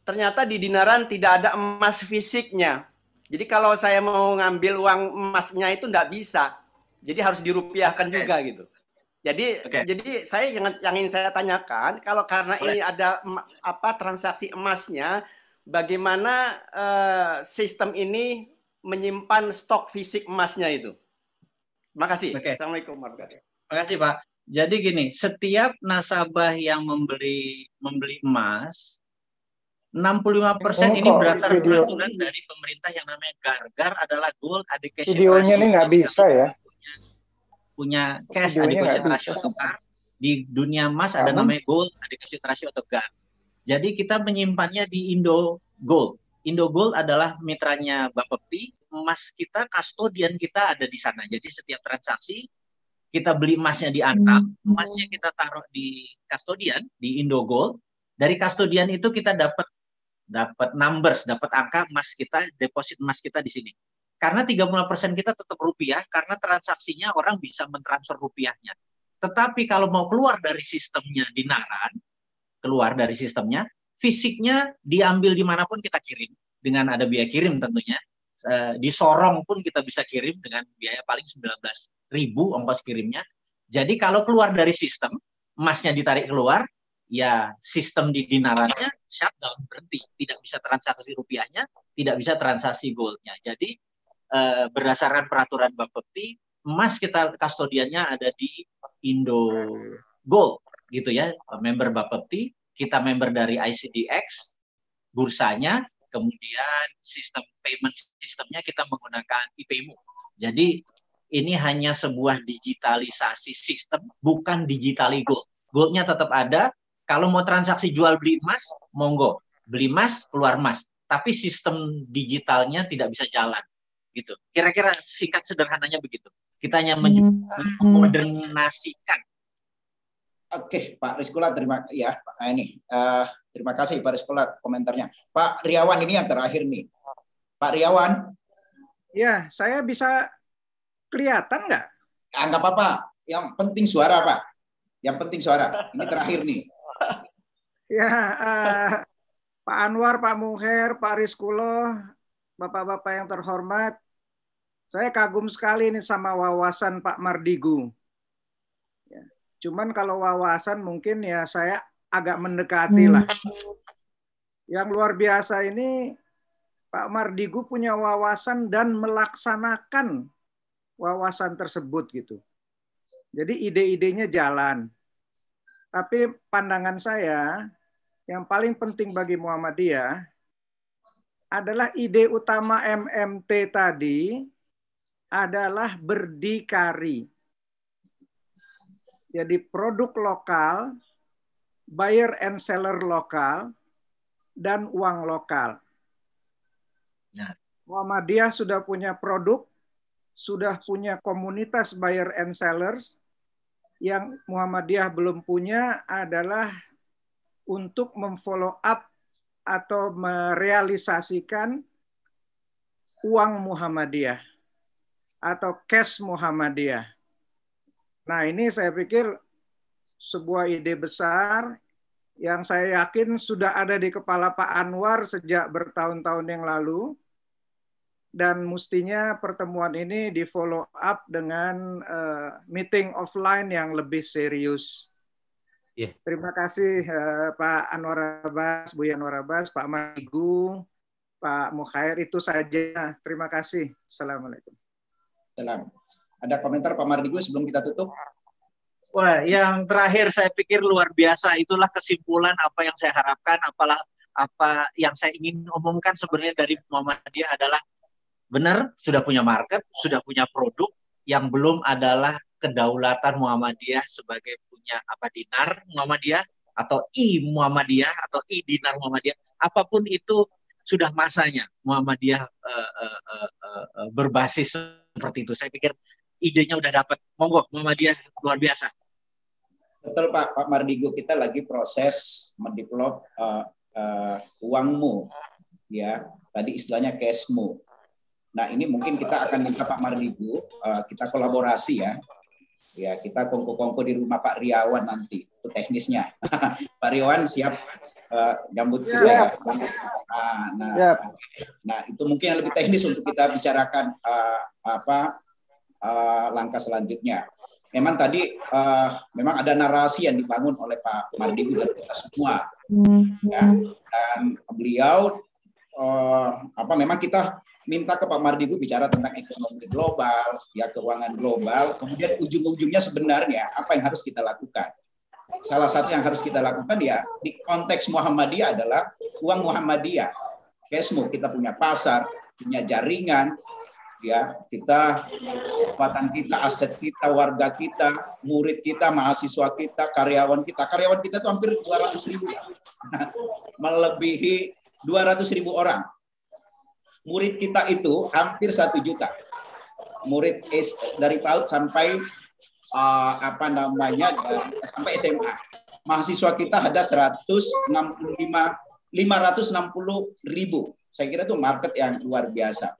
ternyata di Dinaran tidak ada emas fisiknya. Jadi kalau saya mau ngambil uang emasnya itu tidak bisa. Jadi harus dirupiahkan juga gitu. Jadi saya yang ingin saya tanyakan, kalau karena ini ada transaksi emasnya, bagaimana sistem ini menyimpan stok fisik emasnya itu? Terima kasih. Assalamualaikum warahmatullahi wabarakatuh. Terima kasih Pak. Jadi gini, setiap nasabah yang membeli emas, 65% ini berdasarkan peraturan dari pemerintah yang namanya GAR adalah Gold Adequacy Ratio. Videonya ini nggak bisa ya? Punya cash adequacy ratio atau GAR. Di dunia emas ada namanya Gold Adequacy Ratio atau GAR. Jadi kita menyimpannya di Indo Gold. Indo Gold adalah mitranya Bapepti. Emas kita, kastodian kita ada di sana. Jadi setiap transaksi kita beli emasnya di Antam, emasnya kita taruh di kastodian di Indo Gold. Dari kastodian itu kita dapat numbers, dapat angka emas kita, deposit emas kita di sini. Karena 35% kita tetap rupiah, karena transaksinya orang bisa mentransfer rupiahnya. Tetapi kalau mau keluar dari sistemnya Dinaran, fisiknya diambil dimanapun kita kirim, dengan ada biaya kirim tentunya. Di Sorong pun kita bisa kirim dengan biaya paling 19.000 ongkos kirimnya. Jadi kalau keluar dari sistem, emasnya ditarik keluar, ya sistem di Dinarannya shutdown, berhenti. Tidak bisa transaksi rupiahnya, tidak bisa transaksi goldnya. Jadi berdasarkan peraturan Bapepti, emas kita kastodiannya ada di Indo Gold, gitu ya, member Bapepti. Kita member dari ICDX, bursanya, kemudian sistem payment sistemnya kita menggunakan IPMU. Jadi ini hanya sebuah digitalisasi sistem, bukan digitali gold. Goldnya tetap ada. Kalau mau transaksi jual beli emas, monggo. Beli emas, keluar emas. Tapi sistem digitalnya tidak bisa jalan. Gitu. Kira-kira singkat sederhananya begitu. Kita hanya memodernasikan. Oke, Pak Rizkullah, terima kasih Pak Rizkullah komentarnya. Pak Riawan ini yang terakhir nih. Pak Riawan. Ya, saya bisa kelihatan nggak? Nggak apa-apa. Yang penting suara, Pak. Yang penting suara. Ini terakhir nih. Ya, Pak Anwar, Pak Mukher, Pak Rizkullah, Bapak-bapak yang terhormat, saya kagum sekali ini sama wawasan Pak Mardigu. Cuman kalau wawasan mungkin ya saya agak mendekati lah. Yang luar biasa ini Pak Mardigu punya wawasan dan melaksanakan wawasan tersebut gitu. Jadi ide-idenya jalan. Tapi pandangan saya yang paling penting bagi Muhammadiyah adalah ide utama MMT tadi adalah berdikari. Jadi produk lokal, buyer and seller lokal, dan uang lokal. Muhammadiyah sudah punya produk, sudah punya komunitas buyer and sellers. Yang Muhammadiyah belum punya adalah untuk memfollow up atau merealisasikan uang Muhammadiyah atau cash Muhammadiyah. Nah, ini saya pikir sebuah ide besar yang saya yakin sudah ada di kepala Pak Anwar sejak bertahun-tahun yang lalu. Dan mestinya pertemuan ini di follow up dengan meeting offline yang lebih serius. Yeah. Terima kasih Pak Anwar Abbas, Bu Anwar Abbas, Pak Mardigu, Pak Mukhair, itu saja. Terima kasih. Assalamualaikum. Salam. Ada komentar Pak Mardigu sebelum kita tutup? Wah, yang terakhir saya pikir luar biasa. Itulah kesimpulan apa yang saya harapkan, apa yang saya ingin umumkan sebenarnya dari Muhammadiyah adalah benar, sudah punya market, sudah punya produk, yang belum adalah kedaulatan Muhammadiyah sebagai punya dinar Muhammadiyah atau Muhammadiyah atau dinar Muhammadiyah. Apapun itu sudah masanya Muhammadiyah berbasis seperti itu. Saya pikir idenya udah dapat. Monggo, Muhammadiyah luar biasa. Betul Pak Mardigu, kita lagi proses mendevelop uangmu, ya. Tadi istilahnya cashmu. Nah, ini mungkin kita akan minta Pak Mardigu, kita kolaborasi ya. Ya, kita kongko-kongko di rumah Pak Riawan nanti, itu teknisnya. Pak Riawan siap gambut kita ya. Nah, itu mungkin yang lebih teknis untuk kita bicarakan langkah selanjutnya. Memang tadi memang ada narasi yang dibangun oleh Pak Mardigu dan kita semua. Ya, dan beliau memang kita minta ke Pak Mardigu bicara tentang ekonomi global, ya keuangan global, kemudian ujung-ujungnya sebenarnya apa yang harus kita lakukan. Salah satu yang harus kita lakukan ya di konteks Muhammadiyah adalah uang Muhammadiyah. Cashmu, kita punya pasar, punya jaringan, ya kita, kekuatan kita, aset kita, warga kita, murid kita, mahasiswa kita, karyawan kita itu hampir 200.000, melebihi 200.000 orang. Murid kita itu hampir 1 juta. Murid dari PAUD sampai sampai SMA. Mahasiswa kita ada 560.000. Saya kira itu market yang luar biasa.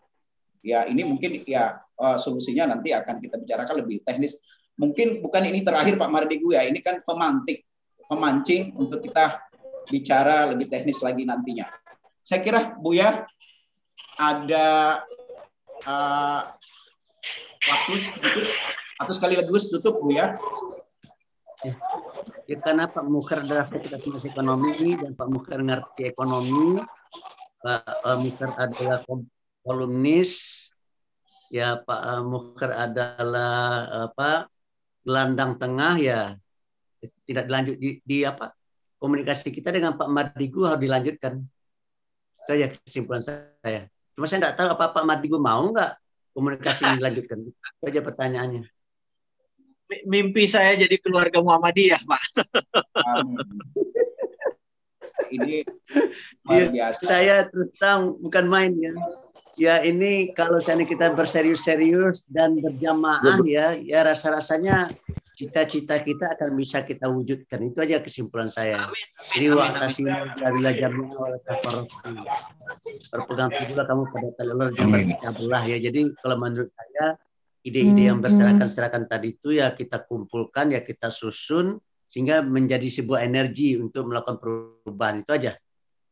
Ya, ini mungkin ya solusinya nanti akan kita bicarakan lebih teknis. Mungkin bukan ini terakhir Pak Mardigu ya. Ini kan pemancing untuk kita bicara lebih teknis lagi nantinya. Saya kira Buya ada waktu sedikit atau sekali lagi tutup Bu ya. Ya karena Pak Mukher adalah sekretaris ekonomi dan Pak Mukher ngerti ekonomi, Pak Mukher adalah kolumnis, ya Pak Mukher adalah gelandang tengah, ya tidak dilanjut di komunikasi kita dengan Pak Mardigu harus dilanjutkan. Itu ya kesimpulan saya. Cuma saya tidak tahu apa Pak Mardigu mau nggak komunikasi ini dilanjutkan. Itu aja pertanyaannya. Mimpi saya jadi keluarga Muhammadiyah, Pak. Ini luar biasa. Saya terus terang bukan main ya. Ya ini kalau seandainya kita berserius-serius dan berjamaah ya rasa-rasanya cita-cita kita akan bisa kita wujudkan. Itu aja kesimpulan saya. Jadi wa'tasimu billahi jami'an wa la tafarraqu. Berpegang teguhlah kamu pada tali Allah dan berpecah belah ya. Jadi kalau menurut saya ide-ide yang berserakan tadi itu ya kita kumpulkan, ya kita susun sehingga menjadi sebuah energi untuk melakukan perubahan. Itu aja.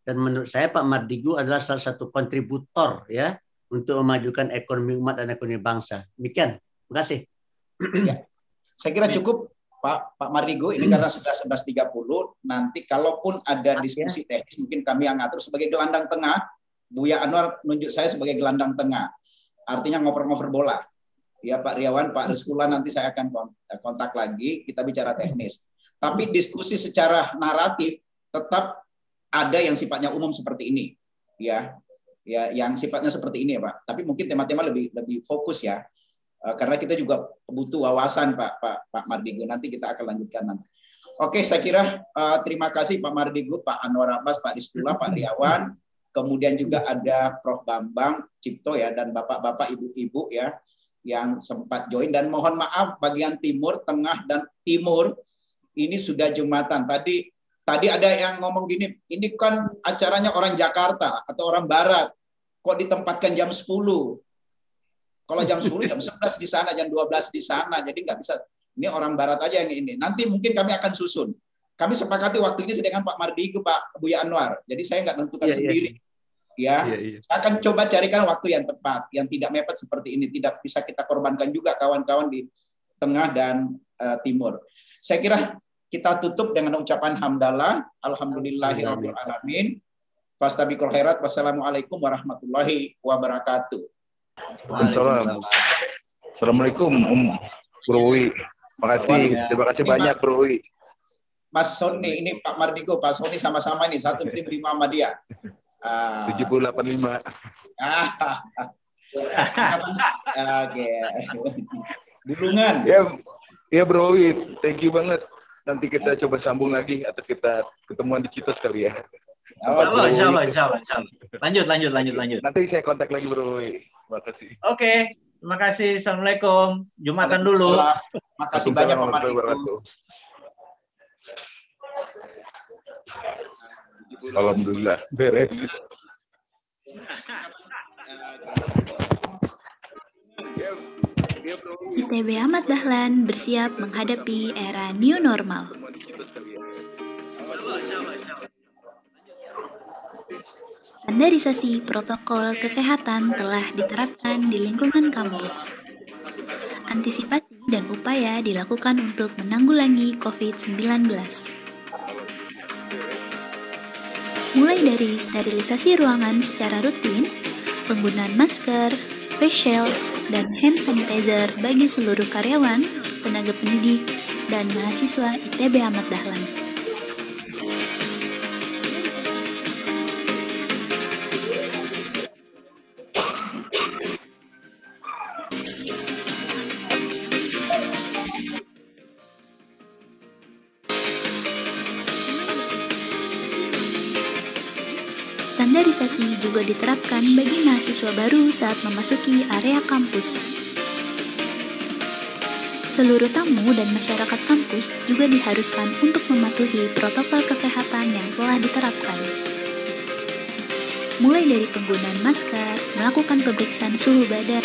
Dan menurut saya Pak Mardigu adalah salah satu kontributor ya untuk memajukan ekonomi umat dan ekonomi bangsa. Demikian. Terima kasih. Ya. Saya kira cukup Pak Mardigu, ini karena sudah 11.30, nanti kalaupun ada diskusi teknis mungkin kami yang ngatur sebagai gelandang tengah. Buya Anwar nunjuk saya sebagai gelandang tengah. Artinya ngoper-ngoper bola. Ya Pak Riawan, Pak Rizkula nanti saya akan kontak lagi, kita bicara teknis. Tapi diskusi secara naratif tetap ada yang sifatnya umum seperti ini, ya, yang sifatnya seperti ini ya Pak. Tapi mungkin tema-tema lebih fokus ya, karena kita juga butuh wawasan Pak Mardigu. Nanti kita akan lanjutkan nanti. Oke, saya kira terima kasih Pak Mardigu, Pak Anwar Abbas, Pak Rizkula, Pak Riawan, kemudian juga ada Prof Bambang Cipto ya, dan bapak-bapak, ibu-ibu ya, yang sempat join. Dan mohon maaf bagian timur, tengah, dan timur ini sudah Jumatan. Tadi ada yang ngomong gini, ini kan acaranya orang Jakarta atau orang Barat, kok ditempatkan jam 10? Kalau jam 10, jam 11 di sana, jam 12 di sana, jadi nggak bisa. Ini orang Barat aja yang ini. Nanti mungkin kami akan susun. Kami sepakati waktu ini dengan Pak Mardigu, Pak Buya Anwar. Jadi saya nggak nentukan sendiri. Ya, saya akan coba carikan waktu yang tepat, yang tidak mepet seperti ini, tidak bisa kita korbankan juga kawan-kawan di tengah dan timur. Saya kira kita tutup dengan ucapan hamdalah, alhamdulillahirabbil alamin, fastabiqul khairat, wassalamualaikum warahmatullahi wabarakatuh. Waalaikumsalam. Assalamualaikum Bro Wi. Terima kasih banyak Bro Wi. Mas Sony, ini Pak Mardigu, Pak Sony sama-sama ini satu tim di Muhammadiyah. 785. Oke. Bulungan. Ya Bro Wi, thank you banget. Nanti kita coba sambung lagi atau kita ketemuan di Citos kali ya. Insya Allah. Lanjut. Nanti saya kontak lagi Bro Wi. Terima kasih. Oke, terima kasih. Assalamualaikum. Jumatan dulu. Terima kasih banyak Pak Mardigu. Alhamdulillah beres. ITB Ahmad Dahlan bersiap menghadapi era new normal. Standarisasi protokol kesehatan telah diterapkan di lingkungan kampus. Antisipasi dan upaya dilakukan untuk menanggulangi COVID-19. Mulai dari sterilisasi ruangan secara rutin, penggunaan masker, face shield, dan hand sanitizer bagi seluruh karyawan, tenaga pendidik, dan mahasiswa ITB Ahmad Dahlan. Standarisasi juga diterapkan bagi mahasiswa baru saat memasuki area kampus. Seluruh tamu dan masyarakat kampus juga diharuskan untuk mematuhi protokol kesehatan yang telah diterapkan. Mulai dari penggunaan masker, melakukan pemeriksaan suhu badan,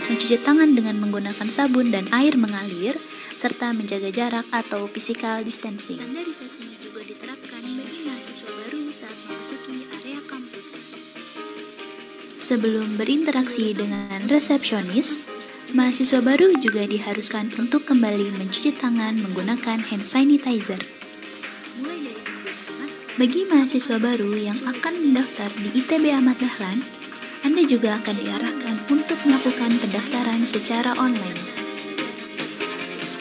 mencuci tangan dengan menggunakan sabun dan air mengalir, serta menjaga jarak atau physical distancing. Standarisasi juga diterapkan bagi mahasiswa baru saat memasuki area kampus. Sebelum berinteraksi dengan resepsionis, mahasiswa baru juga diharuskan untuk kembali mencuci tangan menggunakan hand sanitizer. Bagi mahasiswa baru yang akan mendaftar di ITB Ahmad Dahlan, Anda juga akan diarahkan untuk melakukan pendaftaran secara online.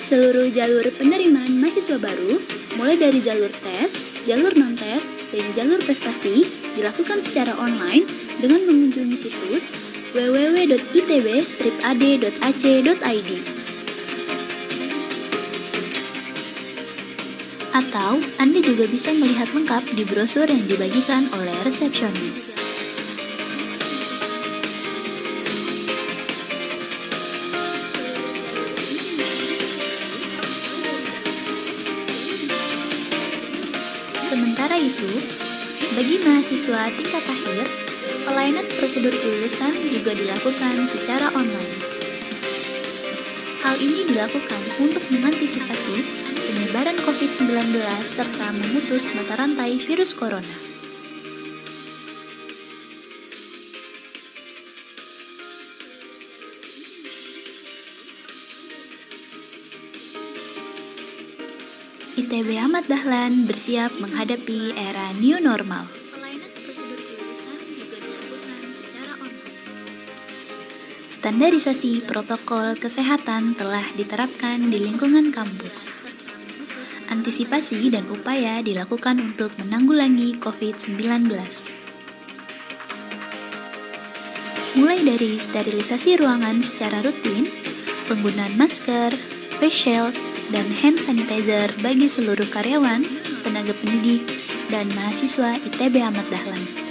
Seluruh jalur penerimaan mahasiswa baru, mulai dari jalur tes, jalur non-tes, dan jalur prestasi, dilakukan secara online dengan mengunjungi situs www.itb-ad.ac.id. Atau Anda juga bisa melihat lengkap di brosur yang dibagikan oleh resepsionis. Sementara itu, bagi mahasiswa tingkat akhir, pelayanan prosedur kelulusan juga dilakukan secara online. Hal ini dilakukan untuk mengantisipasi penyebaran COVID-19 serta memutus mata rantai virus corona. ITB Ahmad Dahlan bersiap menghadapi era new normal. Pelayanan prosedur kelulusan juga dilakukan secara online. Standarisasi protokol kesehatan telah diterapkan di lingkungan kampus. Antisipasi dan upaya dilakukan untuk menanggulangi COVID-19. Mulai dari sterilisasi ruangan secara rutin, penggunaan masker, face shield, dan hand sanitizer bagi seluruh karyawan, tenaga pendidik, dan mahasiswa ITB Ahmad Dahlan.